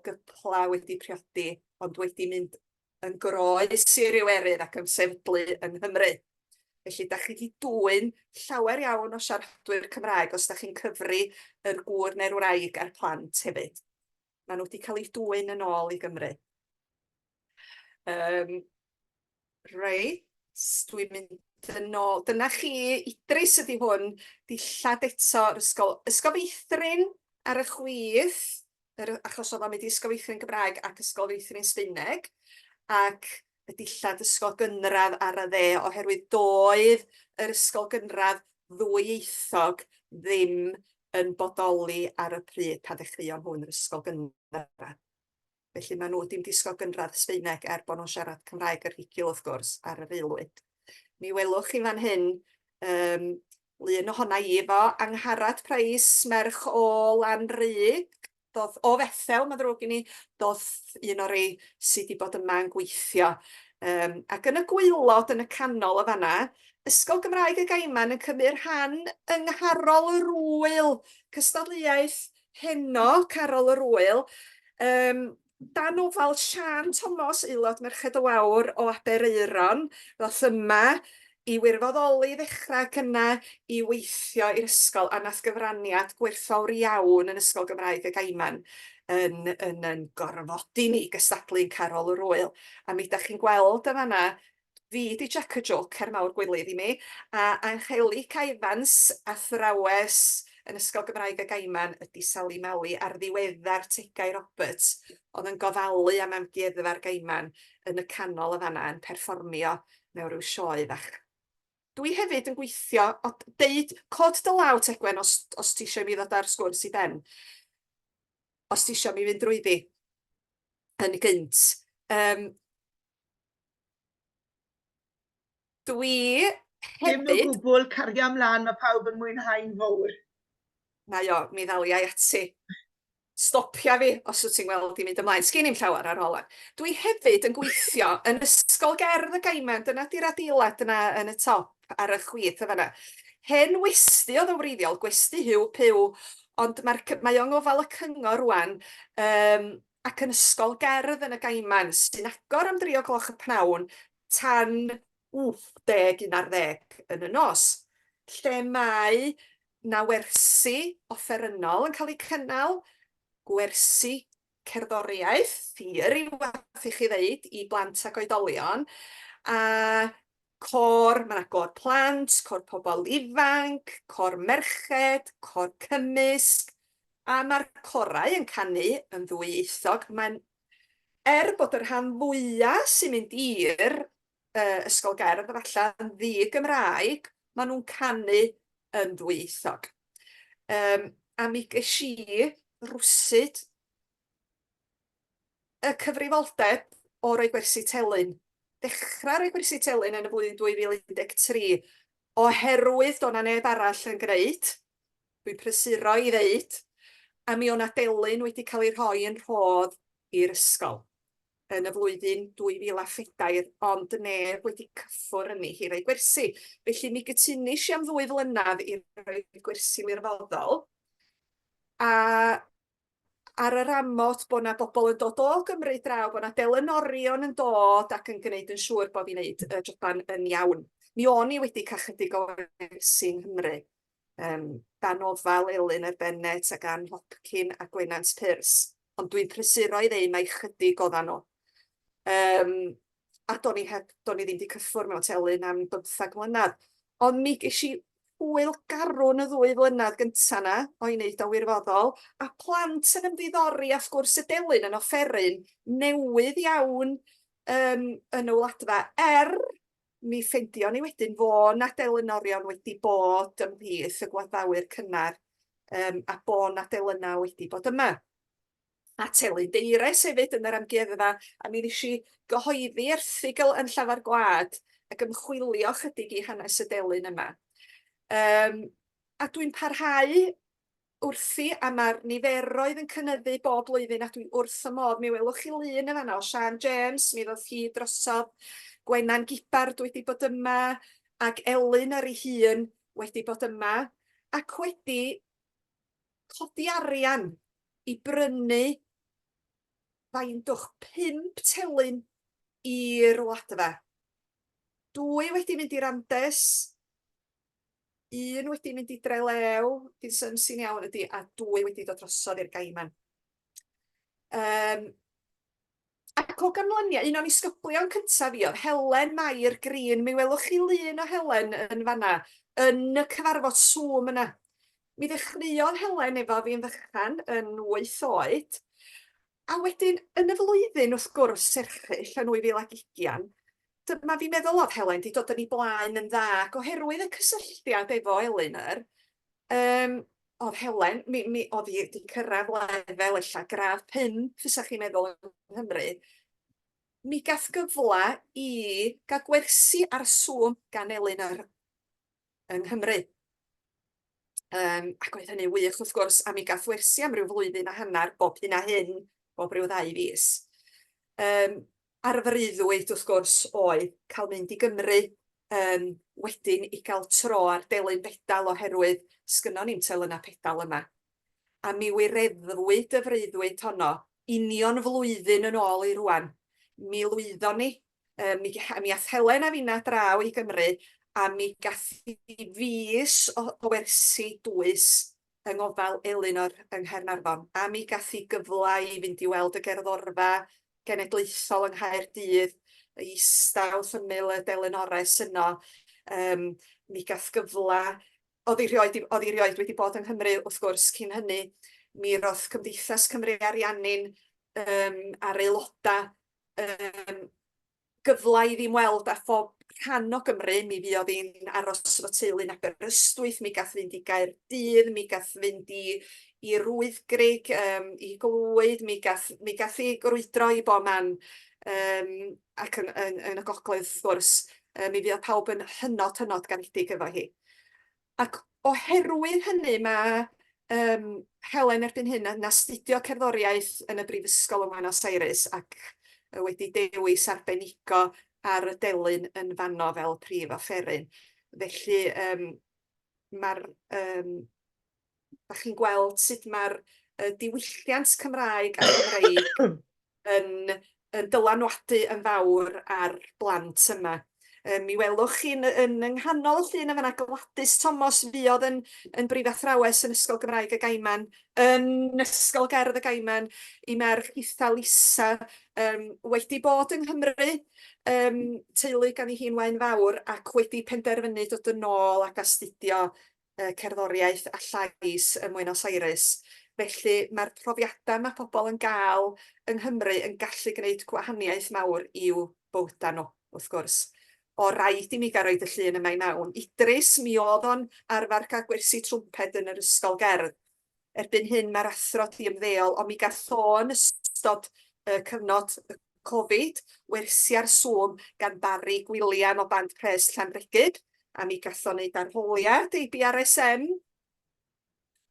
gypla wedi priodi, ond wedi mynd yn groes i ryw erydd ac ymsefydlu yng Nghymru. Felly, da chi wedi dwyn llawer iawn o siaradwyr Cymraeg os da chi'n cyfri yr gŵr neu'r wraig a'r plant hefyd. Maen nhw wedi cael eu dwyn yn ôl i Gymru. Reit, dwi'n mynd yn ôl. Dyna chi, Idris ydy hwn, dillad eto yr ysgol. Ysgol Feithrin ar y chwith, achos oedd o'n mynd i ysgol Feithrin Gymraeg ac ysgol Feithrin Sbaeneg, ac y dillad ysgol gynradd ar y dde, oherwydd doedd yr ysgol gynradd ddwyieithog ddim yn bodoli ar y pryd pan ddechreuon hwn yr ysgol gynradd. Felly maen nhw wedi mynd i ysgol gynradd Sbaeneg bod nhw'n siarad Cymraeg yr higil wrth gwrs ar yr aelwyd. Mi welwch chi fan hyn Lun ohona i efo Angharad Price, merch o Lanrug, doth o Fethel, mae'n ddrwg i ni, doth un o'r ei sydd wedi bod yma yn gweithio. Ac yn y gwaelod yn y canol o fanna, Ysgol Gymraeg y Gaiman yn cymryd rhan yng Ngharol yr Wyl, cystadleuaeth heno Carol yr Wyl, dan ofal Sian Thomas, aelod Merched y Wawr o Abereiron, ddoth yma i wirfoddoli ddechrau cynna i weithio i'r ysgol, a nath gyfraniad gwerthfawr iawn yn Ysgol Gymraeg y Gaiman yn gorfodi ni gystadlu'n Carol yr Wyl. A mi ydych chi'n gweld y fanna, fi di Jack y Joker mawr gwylydd i mi, a Angelic Evans a thrawes yn Ysgol Gymraeg y Gaiman ydy Sally Mali a'r ddiweddar Tegau Roberts, oedd yn gofalu am amgueddfa'r Gaiman yn y canol y fanna yn perfformio mewn rhyw sioe fach. Dwi hefyd yn gweithio, deud cod dy law Tegwen os ti eisiau mi ddod ar sgwrs i ben, os ti eisiau mi fynd drwyddi yn gynt. Dwi Dim o hefyd... gwbl cario ymlaen, mae pawb yn mwynhau'n fawr. Na o, mi ddaliau ati. Stopia fi os wyt ti'n gweld i mynd ymlaen. Sgyn i'n llawer ar ôl. Dwi hefyd yn gweithio yn Ysgol Gerdd y Gaiman, dyna di'r adeilad yna yn y top ar y chwith y fanna. Hen westy oedd yn wreiddiol, gwesty hyw pyw, ond mae o'n ngofal y cyngor rwan, ac yn Ysgol Gerdd yn y Gaiman, sy'n agor am 3 o'r pnawn, tan 10:11 yn y nos. Lle mae na wersi offerynnol yn cael ei cynnal, gwersi cerddoriaeth, theori wath i chi ddeud, i blant ac oedolion, a mae yna cor plant, cor pobl ifanc, cor merched, cor cymysg, a mae'r corau yn canu yn ddwyieithog. Bod yr rhan fwyaf sy'n mynd i'r Ysgol Gerdd efallai yn ddi-Gymraeg, maen nhw'n canu yn ddwyieithog. A mi ges i rwsyd y cyfrifoldeb o roi gwersi telyn. Dechrau roi gwersi telyn yn y flwyddyn 2013, oherwydd do'n na neb arall yn gwneud, dwi'n prysuro i ddeud, a mi o'na delyn wedi cael ei rhoi yn rhodd i'r ysgol yn y flwyddyn 2014, ond neb wedi cyffwr yn hi roi gwersi. Felly mi gytunis i am 2 flynedd i roi gwersi wirfoddol, a ar yr amod bod yna bobl yn dod o Gymru draw, bod yna delynorion yn dod ac yn gwneud yn siŵr bod fi'n gwneud y joban yn iawn. Mi o'n i wedi cael chydig o wersi yng Nghymru, dan ofal Elin y Bennett ac Ann Hopkin a Gwynant Pyrs, ond dwi'n prysuro i ddeu mai chydig oeddan nhw. A do'n i ddim wedi cyffwr mewn telyn am 15 mlynedd. Ond mi ges i hwyl garwn y 2 flynedd gynta na o'i wneud o wirfoddol, a plant yn ymddiddori a gwrs y delyn yn offeryn newydd iawn yn y wladfa, mi ffeindio ni wedyn fod na delynorion wedi bod ymhlith y gwaddawyr cynnar, a bod na delynau wedi bod yma. A telyn deires hefyd yn yr amgueddfa, a mi ddys i gyhoeddi erthygl yn Llafar Gwlad ac ymchwilio chydig i hanes y delyn yma. A dwi'n parhau wrthi, a mae'r niferoedd yn cynyddu bob blwyddyn, a dwi wrth y modd, mi welwch chi lun yn fanna o Sian James, mi ddoth hi drosodd, Gwenan Gibard wedi bod yma, ac Elin ar ei hun wedi bod yma, ac wedi codi arian i brynu faindwch 5 telyn i'r wladfa. 2 wedi mynd i'r Andes, 1 wedi mynd i Drelew, dy'n sy'n iawn ydi, a 2 wedi dod drosodd i'r Gaiman. Ac o ganlyniad, un o'n disgyblion cyntaf fi oedd Helen Mair Green. Mi welwch chi lun o Helen yn fanna, yn y cyfarfod Zoom yna. Mi ddechreuodd Helen efo fi'n fychan yn 8 oed, a wedyn yn y flwyddyn wrth gwrs erchyll yn 2020, dyma fi'n meddwl oedd Helen wedi dod yn ei blaen yn dda, ac oherwydd y cysylltiad efo Elinor, oedd Helen, oedd hi wedi cyrraedd lefel ella gradd 5, fysa chi'n meddwl yng Nghymru, mi gath gyfla i gael gwersi ar Zoom gan Elinor. yng Nghymru. Ac oedd hynny wych wrth gwrs, a mi gath wersi am ryw flwyddyn a hanner bob hyn a hyn, bob ryw 2 fis. Ar y freuddwyd wrth gwrs oedd cael mynd i Gymru wedyn i gael tro ar delyn pedal oherwydd sgynnon ni'm telynna pedal yma. A mi wireddwyd y freuddwyd honno union flwyddyn yn ôl i rwan. Mi lwyddon ni, mi ath Helen a finna draw i Gymru, a mi gath i fis o wersi dwys yng ngofal Elinor yng Nghaernarfon. A mi gath i gyfla i fynd i weld y gerddorfa genedlaethol yng Nghaerdydd, ista wrth ymyl y Delenores yno. Mi gath gyfla, oedd i rioed wedi bod yng Nghymru wrth gwrs cyn hynny. Mi roedd Cymdeithas Cymru Ariannu'n a'r aelodau gyfla i ddim weld a phob rhan o Gymru, mi fuodd hi'n aros efo teulu yn Aberystwyth, mi gath fynd i Gaerdydd, mi gath fynd i Rwyddgrug, i Glwyd, mi gath i grwydro i bob man, ac yn y gogledd wrth gwrs, mi fuodd pawb yn hynod garedig efo hi. Ac oherwydd hynny mae Helen erbyn hyn yn astudio cerddoriaeth yn y Brifysgol ym Buenos Aires ac wedi dewis arbenigo ar y delyn yn fanno fel prif offeryn. Felly da chi'n gweld sut mae'r diwylliant Cymraeg a Chymreig yn dylanwadu yn fawr ar blant yma. Mi welwch chi yn nghanol y llun yn fan'na Gladys Thomas fuodd yn brif athrawes yn Ysgol Gymraeg y Gaiman, yn Ysgol Gerdd y Gaiman, i merch Itha Lisa, wedi bod yng Nghymru, teulu gan ei hun wain fawr, ac wedi penderfynu dod yn ôl ac astudio cerddoriaeth a llais ym Buenos Aires. Felly mae'r profiadau mae pobl yn gael yng Nghymru yn gallu gwneud gwahaniaeth mawr i'w bywyda nhw, wrth gwrs. O raid i mi gael roed y llun yma i mewn. Idris, mi oedd o'n arfer cael gwersi trwmped yn yr Ysgol Gerdd. Erbyn hyn mae'r athro di ymddeol, ond mi gath o yn ystod cyfnod Covid, wersi ar Zoom gan Barry Gwilian o Band Pres Llanrugyd, a mi gath o wneud arholiad ei BRSM.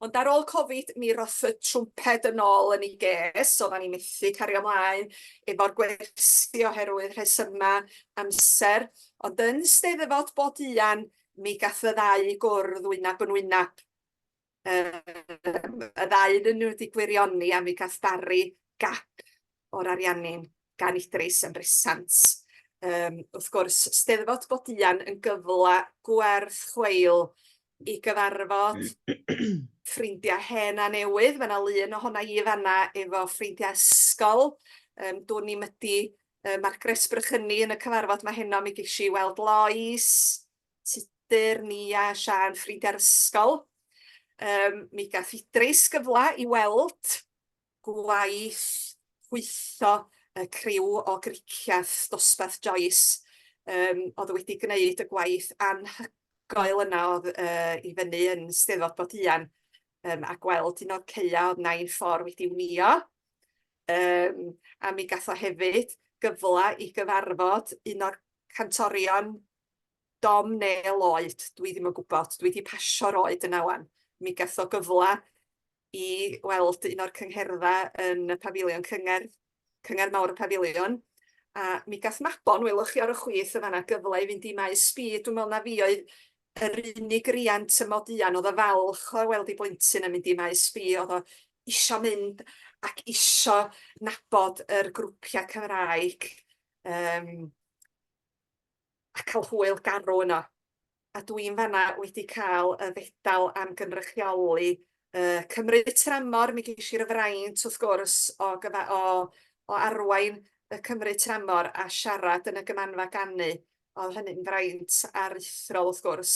Ond ar ôl Covid, mi roth y trwmped yn ôl yn ei ges, oeddan ni methu cario ymlaen efo'r gwersi oherwydd rhesyma amser. Ond yn Steddfod Bodeuan, mi gath y ddau gwrdd wynab yn wynab. Y ddau yn nhw wedi gwirioni, a mi gath Barry gap o'r ariannu'n gan Idris yn bresant. Wrth gwrs, Steddfod Bodeuan yn gyfla gwerth chweil i gyfarfod ffrindiau hen a newydd. Mae yna lun ohona i fanna efo ffrindiau ysgol. Dwn i'm ydi Margres Brychyni yn y cyfarfod mae heno, mi ges i weld Lois, Tudur, Nia, Sian, ffrindiau'r ysgol. Mi gath Idris gyfla i weld gwaith gweitho y criw o griciaeth dosbarth Joyce. Oedd wedi gwneud y gwaith anhygoel yna i fyny yn Steddfod Bodeuan, a gweld un o'r ceia oedd nain ffordd wedi wnio. A mi gath o hefyd gyfla i gyfarfod un o'r cantorion dom neu oed, dwi ddim yn gwybod, dwi wedi pasio'r oed yna wan. Mi gath o gyfla i weld un o'r cyngherdda yn y pafiliwn Cynger Mawr y Pafiliwn, a mi gath Mabon, welwch chi ar y chwith y fanna, gyfla i fynd i Maes B. Dwi'n meddwl na fi oedd yr unig riant y Modeuan, oedd o falch o weld ei blentyn yn mynd i Maes B, oedd o isio mynd ac isio nabod yr grwpiau Cymraeg a cael hwyl garw yno. A dwi'n fanna wedi cael y fedal am gynrychioli Cymru Tramor. Mi ges i'r fraint wrth gwrs o arwain y Cymru Tramor a siarad yn y gymanfa ganu. Oedd hynny'n fraint aruthrol wrth gwrs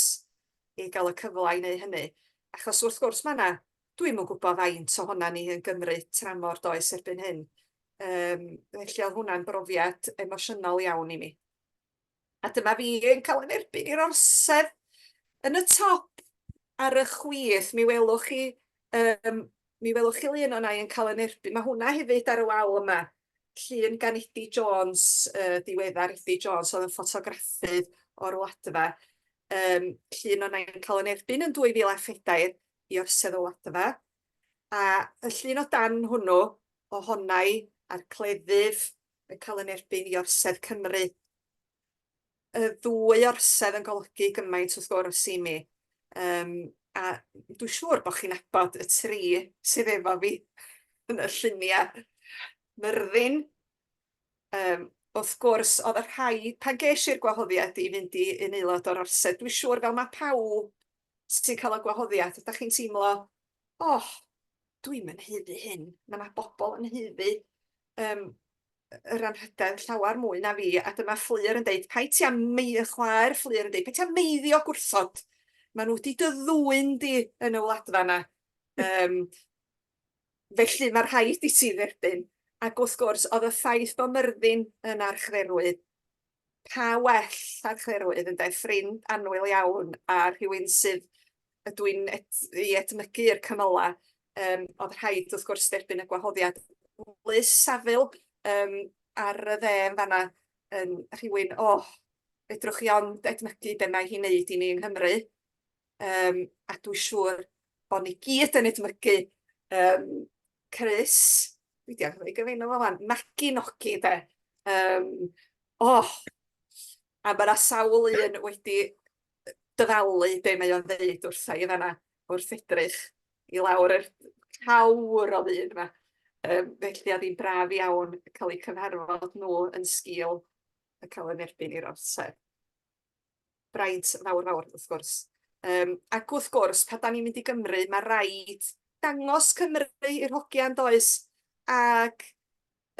i gael y cyfle i wneud hynny. Achos wrth gwrs mae yna, dwi'm yn gwybod faint o honna ni yn Gymru Tramor does erbyn hyn. Felly oedd hwnna'n brofiad emosiynol iawn i mi. A dyma fi yn cael yn erbyn i'r orsedd yn y top ar y chwith. Mi welwch chi lun o'na yn cael yn erbyn. Mae hwnna hefyd ar y wal yma. Llun gan Eddie Jones, diweddar Eddie Jones, oedd yn ffotograffydd o'r wladfa. Llun o'n i'n cael yn erbyn yn 2014 i orsedd o Ladfa. A y llun o dan hwnnw, ohonnau a'r cleddyf yn cael yn erbyn i orsedd Cymru. Y ddwy orsedd yn golygu gymaint wrth gwrs i mi. A dwi'n siŵr bod chi'n nabod y tri sydd efo fi yn y lluniau. Myrddin, wrth gwrs, oedd y rhai, pan ges i'r gwahoddiad i fynd i un aelod o'r orsedd, dwi'n siŵr fel mae pawb sy'n cael y gwahoddiad, ydych chi'n teimlo, dwi'n mynhyddu hyn, mae yna bobl yn hyddu yr anrhydedd llawer mwy na fi, a dyma Fflyr yn deud, pai ti am chwaer Fflyr yn deud, pai ti am meiddio gwrthod, maen nhw wedi dyddwyn di yn y wladfa yna. Felly mae'r rhaid i ti dderbyn. Ac wrth gwrs, oedd y ffaith bod Myrddin yn archdderwydd, pa well archdderwydd yn ffrind annwyl iawn a rhywun sydd dwi'n i edmygu'r cymylau, oedd rhaid wrth gwrs derbyn y gwahoddiad. Lys Safil ar y dde yn fanna, rhywun, fedrwch chi ond edmygu be mae hi'n neud i ni yng Nghymru, a dwi'n siŵr bod ni gyd yn edmygu Chris, dwi wedi anghofio ei gyfenw fo fan, Mabinogi de. A mae yna sawl un wedi dyfalu be mae o'n ddeud wrtha i fanna, wrth edrych i lawr yr cawr o ddyn yma. Felly a ddim braf iawn cael eu cyfarfod nhw yn sgil y cael yn erbyn i'r orsedd. Braint fawr wrth gwrs. Ac wrth gwrs, pan da ni'n mynd i Gymru, mae raid dangos Cymru i'r hogiau yn does, ac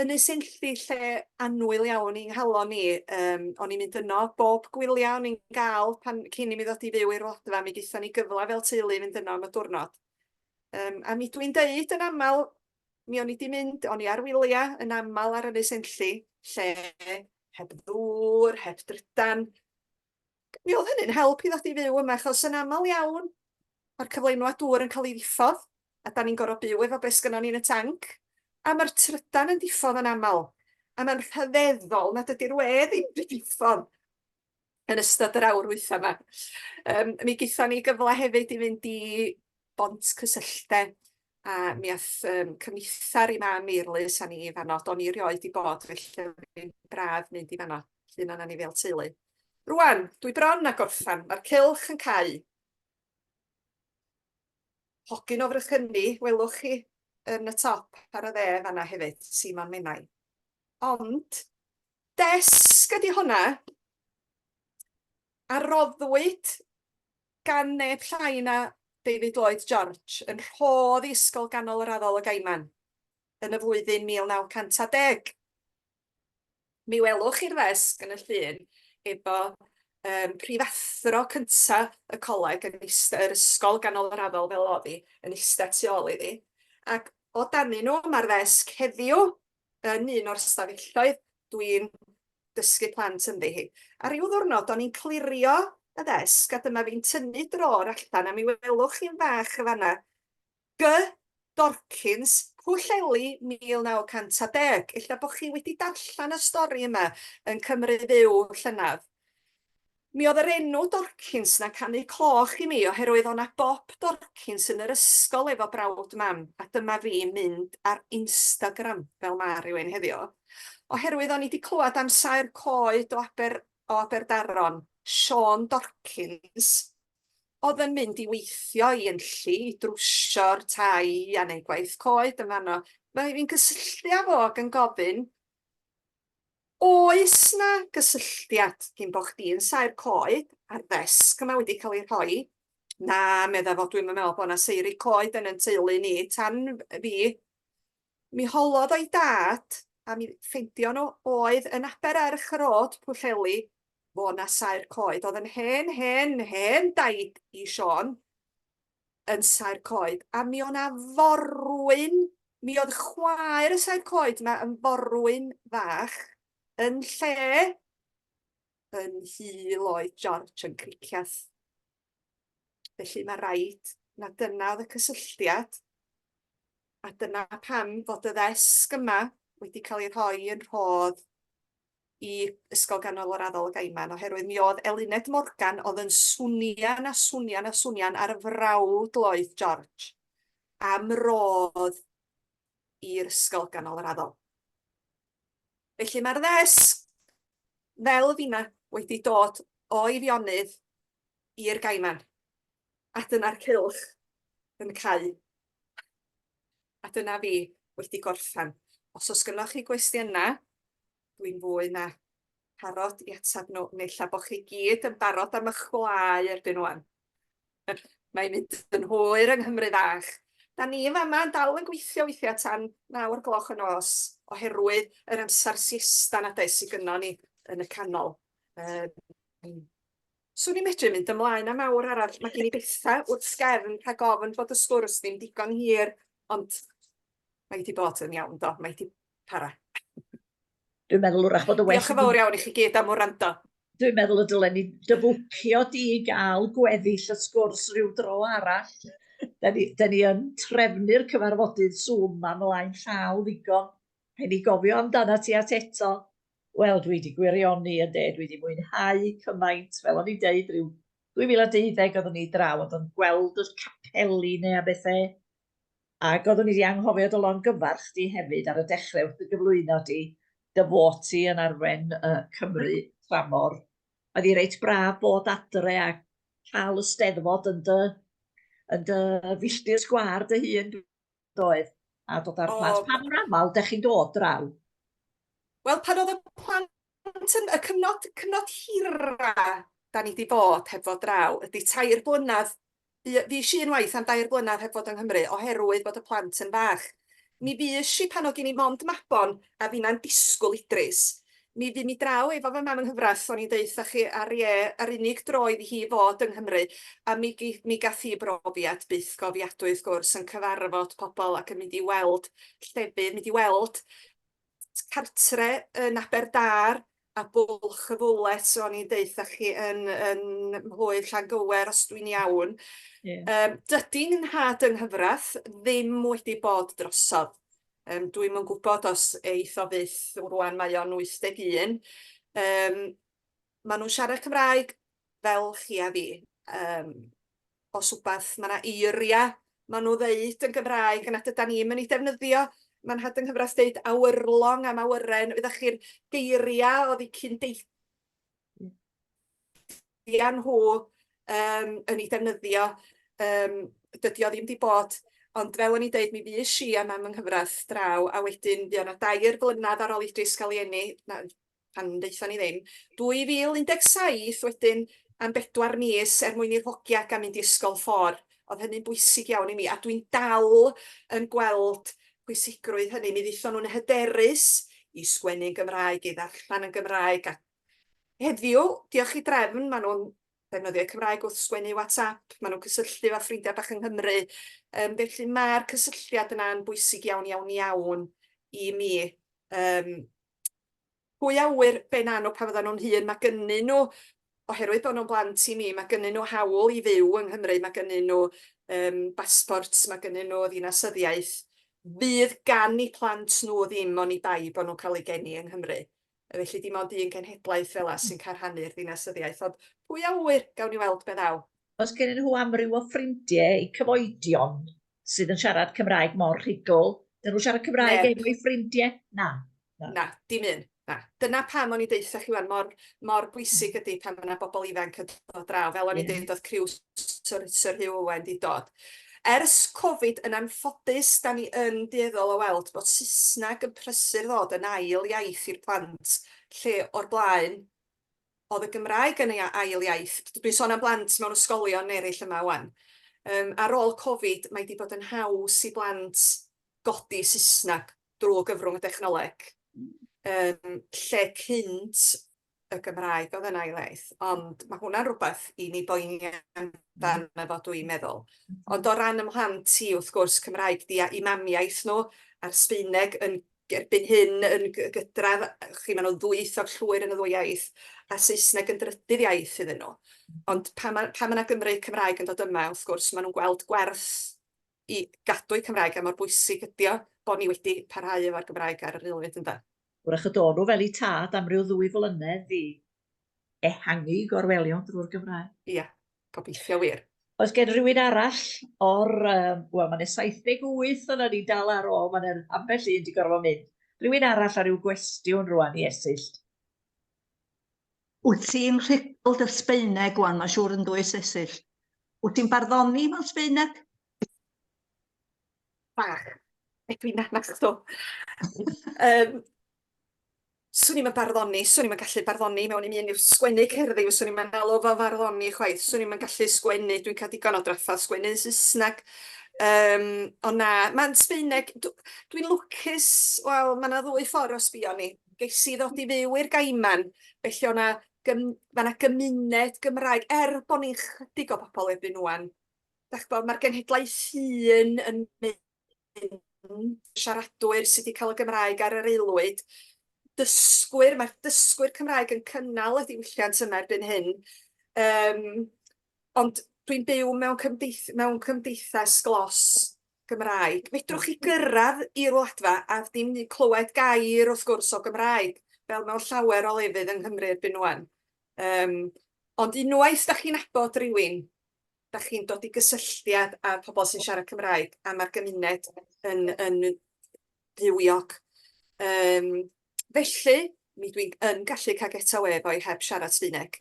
yn Esyllt lle annwyl iawn i'n halon ni, o'n i'n mynd yno bob gwyliau o'n i'n gael cyn i mi ddod i fyw i'r Wladfa, mi gaethon ni gyfle fel teulu fynd yno am y diwrnod. A mi dwi'n deud yn aml, mi o'n i di mynd, o'n i ar wyliau yn aml ar Ynys Enlli, lle heb ddŵr, heb drydan. Mi oedd hynny'n help i ddod i fyw yma, achos yn aml iawn, mae'r cyflenwad dŵr yn cael ei ddiffodd, a da ni'n gorfod byw efo beth sgynnon ni yn y tanc, a mae'r trydan yn diffodd yn aml, a mae'n rhyfeddol nad ydy'r we ddim yn diffodd yn ystod yr awr wytha yma. Mi gaethon ni gyfle hefyd i fynd i bont cysylltau, a mi ath cyfnithar i mam Eirlys a ni i fanno, o'n i rioed i bod, felly fi'n braf mynd i fanno, llun yna ni fel teulu. Rwan, dwi bron a gorffan, mae'r cylch yn cau. Hogyn o Frychyni, welwch chi yn y top ar y dde fanna hefyd, Simon Menai. Ond, desg ydi hwnna, a roddwyd gan neb llai na David Lloyd George yn rhodd i Ysgol Ganol yr Addol y Gaiman yn y flwyddyn 1910. Mi welwch chi'r ddesg yn y llun efo prifathro cynta y coleg yn yr Ysgol Ganol yr Addol fel oedd hi, yn eistedd tu ôl iddi. Ac o danyn nhw, mae'r ddesg heddiw yn un o'r stafelloedd dwi'n dysgu plant ynddi hi. A ryw ddwrnod, o'n i'n clirio y ddesg, a dyma fi'n tynnu dror allan, a mi welwch chi'n fach y fanna. G. Dorkins, Pwllheli 1910. Ella bod chi wedi darllen y stori yma yn Cymru Fyw llynedd. Mi oedd yr enw Dorkins na'n canu cloch i mi oherwydd o'na Bob Dorkins yn yr ysgol efo brawd mam, a dyma fi mynd ar Instagram fel ma rhywun heddiw. Oherwydd o'n i wedi clywed am saer coed o Aberdaron, Siôn Dorkins, oedd yn mynd i weithio i Enlli, i drwsio'r tai a neu gwaith coed yn fanno. Mae fi'n cysylltu â fo ac yn gofyn, oes na gysylltiad cyn bo' chdi'n saer coed a'r ddesg yma wedi cael ei rhoi? Na, medda fo, dwi'n meddwl bod yna seiri coed yn teulu ni tan fi. Mi holodd o'i dad, a mi ffeindio nhw oedd yn Abereirch yr Ôd, Pwllheli, fo na saer coed. Oedd yn hen daid i Siôn yn saer coed. A mi o'na forwyn, mi oedd chwaer y saer coed yma yn forwyn fach, yn lle yn Hy Lloyd George yn Cricieth. Felly mae raid na dyna oedd y cysylltiad, a dyna pam fod y ddesg yma wedi cael ei rhoi yn rhodd i Ysgol Ganol yr Addol Gaiman, oherwydd mi oedd Eluned Morgan oedd yn swnio'n a swnio'n a swnio'n ar frawd Lloyd George am rodd i'r Ysgol Ganol yr Addol. Felly mae'r ddesg fel finna wedi dod o'i fionydd i'r Gaiman. A dyna'r cylch yn cau. A dyna fi wedi gorffan. Os oes gennych chi gwestiynau, dwi'n fwy na parod i atab nhw, neu lla bod chi gyd yn barod am eich chwlau erbyn wan. Mae'n mynd yn hwyr yng Nghymru fach. Da ni fama yn dal yn gweithio weithiau tan 9 o'r gloch y nos, oherwydd yr amser siesta na des i gynno ni yn y canol. Swn i'n medru mynd ymlaen am awr arall. Mae gen i bethau wrth gefn rhag ofn bod y sgwrs ddim digon hir, ond mae wedi bod yn iawn do, mae wedi para. Dwi'n meddwl wrach bod y well... Diolch yn fawr iawn i chi gyd am wrando. Dwi'n meddwl y dylen ni dyfwcio di i gael gweddill y sgwrs rhyw dro arall. Da ni yn trefnu'r cyfarfodydd Zoom am ymlaen llaw ddigon. Rhaid ni gofio amdana ti at eto. Wel, dwi wedi gwirioni yn de, dwi wedi mwynhau cymaint, fel o'n i'n deud, rhyw 2012 oeddwn ni draw, ond yn gweld y capeli neu a bethau. Ac oeddwn i wedi anghofio dy longyfarch di hefyd ar y dechrau wrth y gyflwyno di, dy fod ti yn arwen Cymru tramor. Oedd hi reit braf bod adre a cael y steddfod yn dy filltir sgwar dy hun doedd. A dod ar plant. Pa mor aml dych chi'n dod draw? Wel, pan oedd y plant yn y cyfnod hira da ni wedi bod heb fod draw, ydy 3 blynedd, fi si unwaith am 2 blynedd heb fod yng Nghymru, oherwydd bod y plant yn fach. Mi fues i pan oedd gen i mond Mabon, a finna'n disgwyl idris. Mi fu mi draw efo fy mam yng Nghyfrath, o'n i'n deud chi ar unig droedd i hi fod yng Nghymru, a mi gath hi brofiad byth gofiadwy wrth gwrs yn cyfarfod pobl ac yn mynd i weld llefydd, mynd i weld cartre yn Aberdâr a Bwlch y Fwlet, so o'n i'n deud chi yn Mhlwydd Llangywer os dwi'n iawn. Dydy nhad yng Nghyfrath ddim wedi bod drosodd. Dwi'm yn gwybod os eith o fyth rwan mae o'n 81. Maen nhw'n siarad Cymraeg fel chi a fi. Os wbath, mae yna eiria maen nhw ddeud yn Gymraeg yna dyda ni'n mynd i defnyddio. Mae'n had yng Nghyfrath dweud awyrlong am awyren, ydych chi'r geiriau oedd i cyndeithiau nhw yn ei defnyddio. Dydy o ddim di bod, ond fel o'n i'n deud, mi fues i am yng Nghyfrath draw, a wedyn fi o'na 2 blynedd ar ôl idris cael ei eni, pan deithon ni ddim. 2017 wedyn am 4 mis mwyn i'r hogia gan mynd i ysgol ffordd. Oedd hynny'n bwysig iawn i mi, a dwi'n dal yn gweld pwysigrwydd hynny. Mi ddeithon nhw'n hyderus i sgwennu yn Gymraeg, i ddarllen yn Gymraeg. A heddiw, diolch i drefn, maen nhw'n defnyddio Cymraeg wrth sgwennu WhatsApp, maen nhw'n cysylltu efo ffrindiau bach yng Nghymru. Felly mae'r cysylltiad yna'n bwysig iawn i mi. Pwy awyr be na nhw pan fyddan nhw'n hŷn, mae gynnyn nhw, oherwydd bod nhw'n blant i mi, mae gynnyn nhw hawl i fyw yng Nghymru, mae gynnyn nhw basborts, mae gynnyn nhw ddinasyddiaeth. Fydd gan i plant nhw ddim ond i bai bod nhw'n cael ei geni yng Nghymru. Felly dim ond un genhedlaeth fel sy'n cael rhannu'r ddinasyddiaeth. Ond pwy awyr gawn ni weld beth ddaw. Os gen nhw amryw o ffrindiau i cyfoedion sydd yn siarad Cymraeg mor rhugl, dyn nhw'n siarad Cymraeg efo'i ffrindiau? Na, dim un. Na. Dyna pam o'n i deitha chi wan, mor bwysig ydy pan yna bobl ifanc yn dod draw. Fel o'n i deud, oedd criw Sir Hugh Owen di dod. Ers Covid yn anffodus, da ni yn dueddol o weld bod Saesneg yn prysur ddod yn ail iaith i'r plant, lle o'r blaen oedd y Gymraeg yn ei ail iaith. Dwi'n sôn am blant mewn ysgolion eraill yma wan. Ar ôl Covid, mae wedi bod yn haws i blant godi Saesneg drwy gyfrwng y dechnoleg. Lle cynt y Gymraeg oedd yn ail iaith, ond mae hwnna'n rhywbeth i ni boeni amdano efo dwi'n meddwl. Ond o ran ymhlant i wrth gwrs Cymraeg di i mamiaeth nhw a'r Sbaeneg yn erbyn hyn yn gydradd, chi maen nhw'n ddwyieithog llwyr yn y ddwy iaith, a Saesneg yn drydydd iaith iddyn nhw. Ond pan yna Gymru Cymraeg yn dod yma, wrth gwrs, maen nhw'n gweld gwerth i gadw'i Cymraeg a mor bwysig ydi o bod ni wedi parhau efo'r Gymraeg ar yr ulwyd ynda. Wrach y dod nhw fel i tad am ryw 2 flynedd i ehangu gorfelion drwy'r Gymraeg. Ia, gobeithio wir. Oes gen rhywun arall o'r, wel, mae'n 78 yna ni dal ar ôl, mae'n ambell un di gorfod mynd. Rhywun arall ar ryw gwestiwn rwan i Esyllt. Wyt ti'n rhugl dy Sbeineg wan, mae'n siŵr yn dwys Esyllt. Wyt ti'n barddoni mewn Sbeineg? Bach, dwi'n anach to. Swn i'n barddoni, swn i'n gallu barddoni mewn i mi yn sgwennu cerddi, swn i'n alw fo farddoni chwaith, swn i'n gallu sgwennu, dwi'n cael digon o draffa sgwennu Saesneg. Ond na, mae'n Sbeineg, dwi'n lwcus, wel, mae yna 2 ffordd o sbio ni. Ges i ddod i fyw i'r Gaiman, felly o'na gymuned Gymraeg, bod ni'n chydig o bobl erbyn nhw'n. Mae'r genhedlaeth hun yn mynd, siaradwyr sydd wedi cael y Gymraeg ar yr aelwyd, mae'r dysgwyr Cymraeg yn cynnal y diwylliant yma erbyn hyn. Ond dwi'n byw mewn cymdeithas glos Gymraeg. Fedrwch chi gyrraedd i'r wladfa a ddim clywed gair wrth gwrs o Gymraeg, fel mewn llawer o lefydd yng Nghymru erbyn nhw'n. Ond unwaith da chi'n nabod rhywun, da chi'n dod i gysylltiad â pobl sy'n siarad Cymraeg, a mae'r gymuned yn fywiog. Felly, mi dwi'n gallu cael geta web o'i heb siarad Sbaeneg.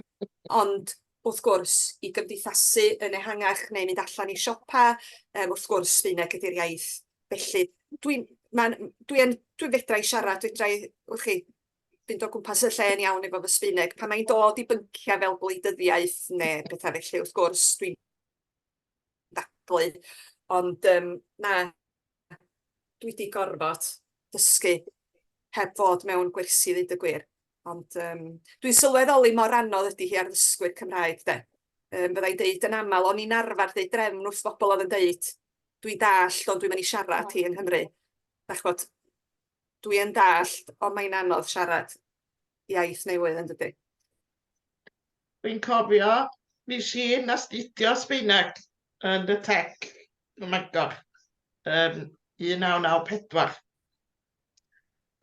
Ond, wrth gwrs, i gymdeithasu yn ehangach neu mynd allan i siopa, wrth gwrs, Sbaeneg ydy'r iaith. Felly, dwi'n fedra i siarad, wrth chi, fynd o gwmpas y lle'n iawn efo fy Sbaeneg. Pan mae'n dod i byncia fel gwleidyddiaeth neu bethau felly, wrth gwrs, dwi'n daglu. Ond, na, dwi wedi gorfod dysgu heb fod mewn gwersi ddweud y gwir. Ond dwi'n sylweddoli mor anodd ydy hi ar ddysgwyr Cymraeg. Fydda i dweud yn aml, o'n i'n arfer dweud drefn wrth bobl oedd yn dweud, dwi'n dallt, ond dwi'n mynd i siarad hi yng Nghymru. Dwi'n dallt, ond mae'n anodd siarad iaith newydd yn dydy. Dwi'n cofio, nes i astudio Sbaeneg yn y Tec ym Mangor, 1994.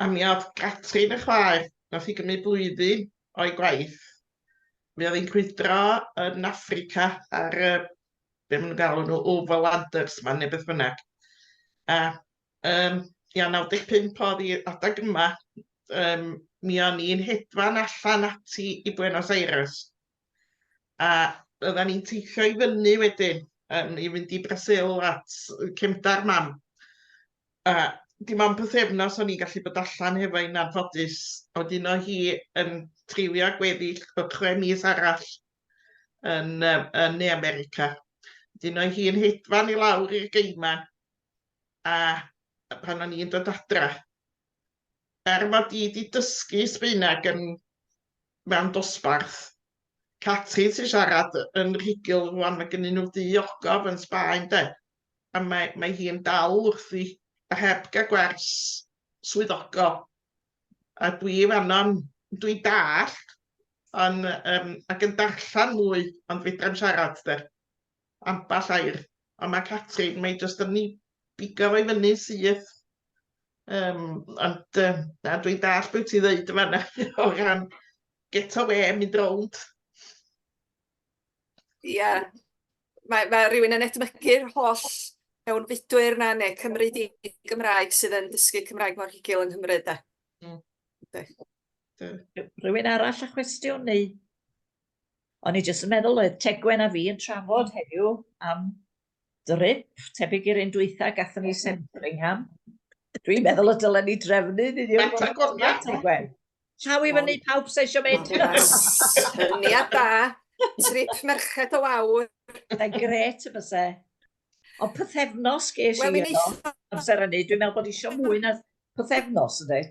A mi oedd Catrin y chwaer, nath i gymryd blwyddyn o'i gwaith. Mi oedd hi'n crwydro yn Affrica ar, be maen nhw'n galw nhw, overlanders ma, neu beth bynnag. A 95 oedd hi adag yma, mi o'n i'n hedfan allan ati i Buenos Aires. A oedden ni'n teithio i fyny wedyn, i fynd i Brasil at cefndar mam. Dim ond pythefnos o'n i'n gallu bod allan hefo hi'n anffodus, ond un o hi yn trywio gweddill o 6 mis arall yn Ne America. Un o hi yn hedfan i lawr i'r Geiman, a pan o'n i'n dod adra. Mod i wedi dysgu Sbaeneg mewn dosbarth. Catrin sy'n siarad yn rhugl rwan, mae gennyn nhw diogof yn Sbaen, de. A mae hi'n dal wrthi. A heb gael gwers swyddogol. A dwi'n dallt, ac yn darllen mwy, ond fedrai'm siarad, de. Amball air. Ond mae Catrin, mae jyst yn ni bigo fo i fyny syth. Ond dwi'n dallt beth ti'n dweud yma o ran get away, mynd rownd. Ia, mae rhywun yn edmygu'r holl mewn fudwyr na neu Cymru di Gymraeg sydd yn dysgu Cymraeg mor higil yng Nghymru, de. Rhywun arall â cwestiwn neu? O'n i jyst yn meddwl oedd Tegwen a fi yn trafod heddiw am drip, tebyg i'r un dwytha gathon ni Sandringham. Dwi'n meddwl y dylen ni drefnu, Tegwen. Llaw i fyny pawb sy'n eisiau mynd. Syniad da, trip merched o awr. Da'n gret y fyse. Ond pythefnos ges i yno, amser hynny, dwi'n meddwl bod eisiau mwy na pythefnos, ynddi?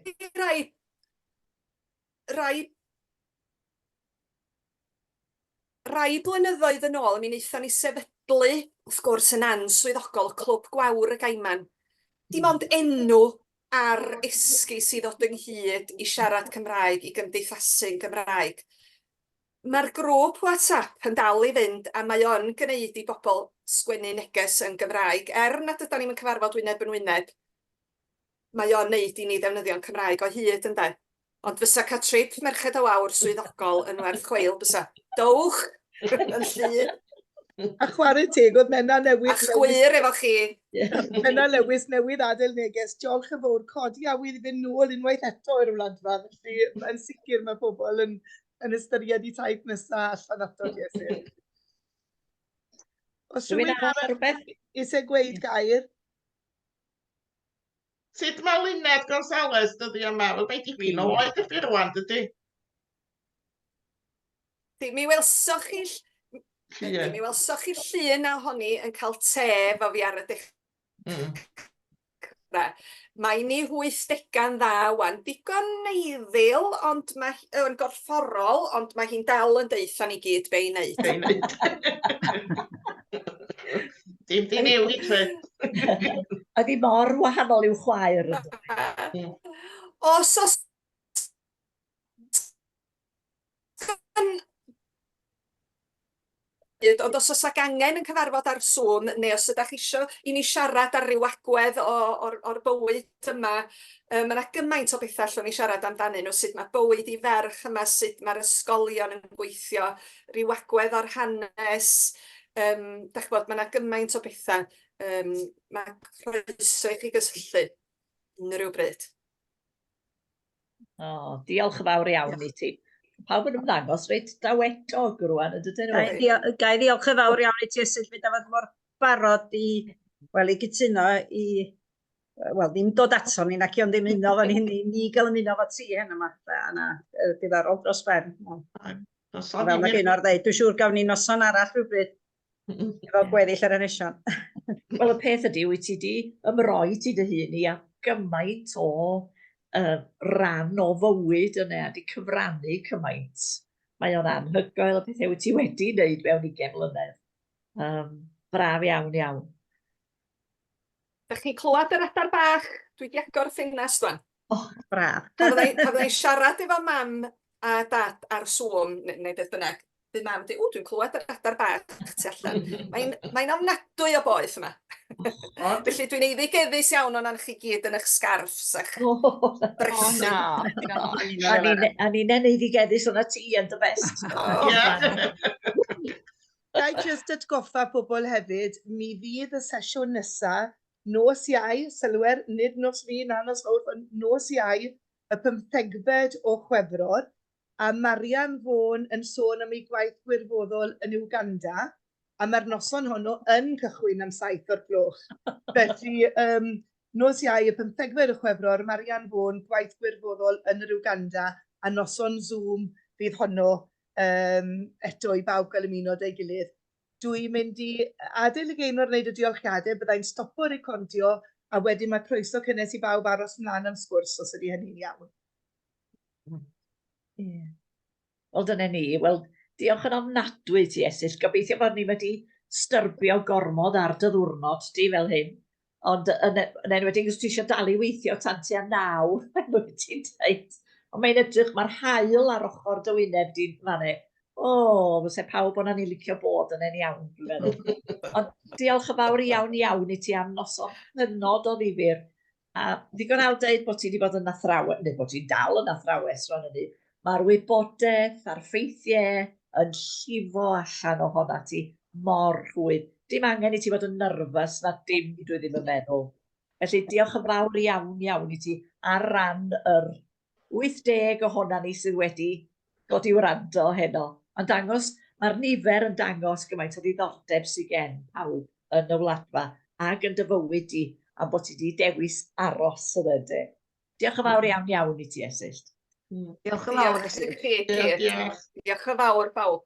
Rai blynyddoedd yn ôl, mi wnaethon ni sefydlu, wrth gwrs, yn answyddogol, Clwb Gwawr y Gaiman. Dim ond enw ar esgus i ddod ynghyd i siarad Cymraeg, i gymdeithasu'n Gymraeg. Mae'r grŵp WhatsApp yn dal i fynd, a mae o'n gwneud i bobl sgwennu neges yn Gymraeg, nad ydym ni'n cyfarfod wyneb yn wyneb. mae o'n neud i ni ddefnyddio'n Cymraeg o hyd ynde. Ond fysa cael trip Merched o Wawr swyddogol yn werth chweil, bysa dowch yn llu. A chwarae teg, oedd Menna A newydd... chwyr efo chi. Menna Lewis newydd adael neges, diolch yn fawr, codi a wydd i fynd nôl unwaith eto i'r wladfa. Felly, yn sicr mae pobl yn ystyried i taith nesaf allan ato Iesu. Os rhywun arall eisiau gweud gair? Sut mae Lyned Gonzales dyddi yma? Wel, mae dipyn o oed ydy rwan, dydy? Mi welsoch chi'r llun a honni yn cael te fo fi ar y dechrau. Mae ni 80 dda wan, digon neiddyl, ond yn gorfforol, ond mae hi'n dal yn deitha ni gyd be i wneud. Dim di newid fe. A di mor wahanol i'w chwaer. Os ond os oes angen yn cyfarfod ar Zoom, neu os ydych isio i ni siarad ar ryw agwedd o'r bywyd yma, mae yna gymaint o bethau allwn ni siarad amdanyn nhw, sut mae bywyd i ferch yma, sut mae'r ysgolion yn gweithio, ryw agwedd o'r hanes, dach bod, mae yna gymaint o bethau. Mae croeso i chi gysylltu yn rhyw bryd. Diolch yn fawr iawn i ti. Pawb yn ymddangos reit dawetog rwan, ydyn nhw? Gai ddiolch yn fawr iawn i ti Esyllt, fe dafod mor barod i gytuno i, wel, ddim dod ato ni, nac i ond ymuno fan hyn, ni gael ymuno fo ti hyn yma, yna diddorol dros ben. Fel mae gen o'r ddeud, dwi'n siŵr gawn ni noson arall rhywbryd efo gweddill ar y nesion. Wel, y peth ydy, wyt ti di ymroi ti dy hun i a gymaint o ran o fywyd yna, a di cyfrannu cymaint. Mae o'n anhygoel y pethau wyt ti wedi wneud mewn 20 mlynedd. Braf iawn iawn. Dych chi'n clywed yr adar bach? Dwi wedi agor ffenast dwan. Braf. Cafodd ei siarad efo mam a dad ar Zoom, neu beth bynnag. Bydd mam di, dwi'n clywed yr adar bach tu allan. Mae'n ofnadwy o boeth yma. Felly dwi'n ei ddigeddus iawn o'n chi gyd yn eich scarfs a'ch brysyn. A ni'n ei ddigeddus o'na ti yn dy best. Gai just atgoffa pobl hefyd, mi fydd y sesiwn nesaf, nos Iau, sylwer, nid nos fi na nos fawr, ond nos Iau, y 15fed o Chwefror, a Marian Fawn yn sôn am ei gwaith gwirfoddol yn Uganda, a mae'r noson honno yn cychwyn am 7 o'r gloch. Felly, nos Iau, y 15fed o Chwefror, Marian Fawn, gwaith gwirfoddol yn yr Uganda, a noson Zoom fydd honno eto i bawb gael ymuno dau gilydd. Dwi'n mynd i adael y gaenor wneud y diolchiadau, byddai'n stopo recordio, a wedyn mae croeso cynnes i bawb aros mlaen am sgwrs os ydy hynny'n iawn. Wel, dyna ni. Wel, diolch yn ofnadwy ti Esyllt. Gobeithio bod ni wedi styrbio gormod ar dy ddiwrnod di fel hyn. Ond yn enwedig os ti eisiau dal i weithio tan tua 9, ti'n dweud. Ond mae'n edrych, mae'r haul ar ochr dy wyneb di'n fannu. Fyse pawb o'na ni licio bod yn iawn, dwi'n meddwl. Ond diolch yn fawr iawn i ti am noson hynod o ddifyr. A ddigon awr dweud bod ti wedi bod yn athrawes, neu bod ti'n dal yn athrawes rhan hynny. Mae'r wybodaeth a'r ffeithiau yn llifo allan ohona ti mor rhwydd. Dim angen i ti fod yn nyrfys na dim dwi ddim yn meddwl. Felly diolch yn fawr iawn i ti ar ran yr 80 ohona ni sydd wedi dod i wrando heno. Ond dangos, mae'r nifer yn dangos gymaint o ddiddordeb sydd gen pawb yn y wladfa ac yn dy fywyd i am bod ti wedi dewis aros yn ydy. Diolch yn fawr iawn i ti Esyllt. Diolch yn fawr. Diolch yn fawr bawb.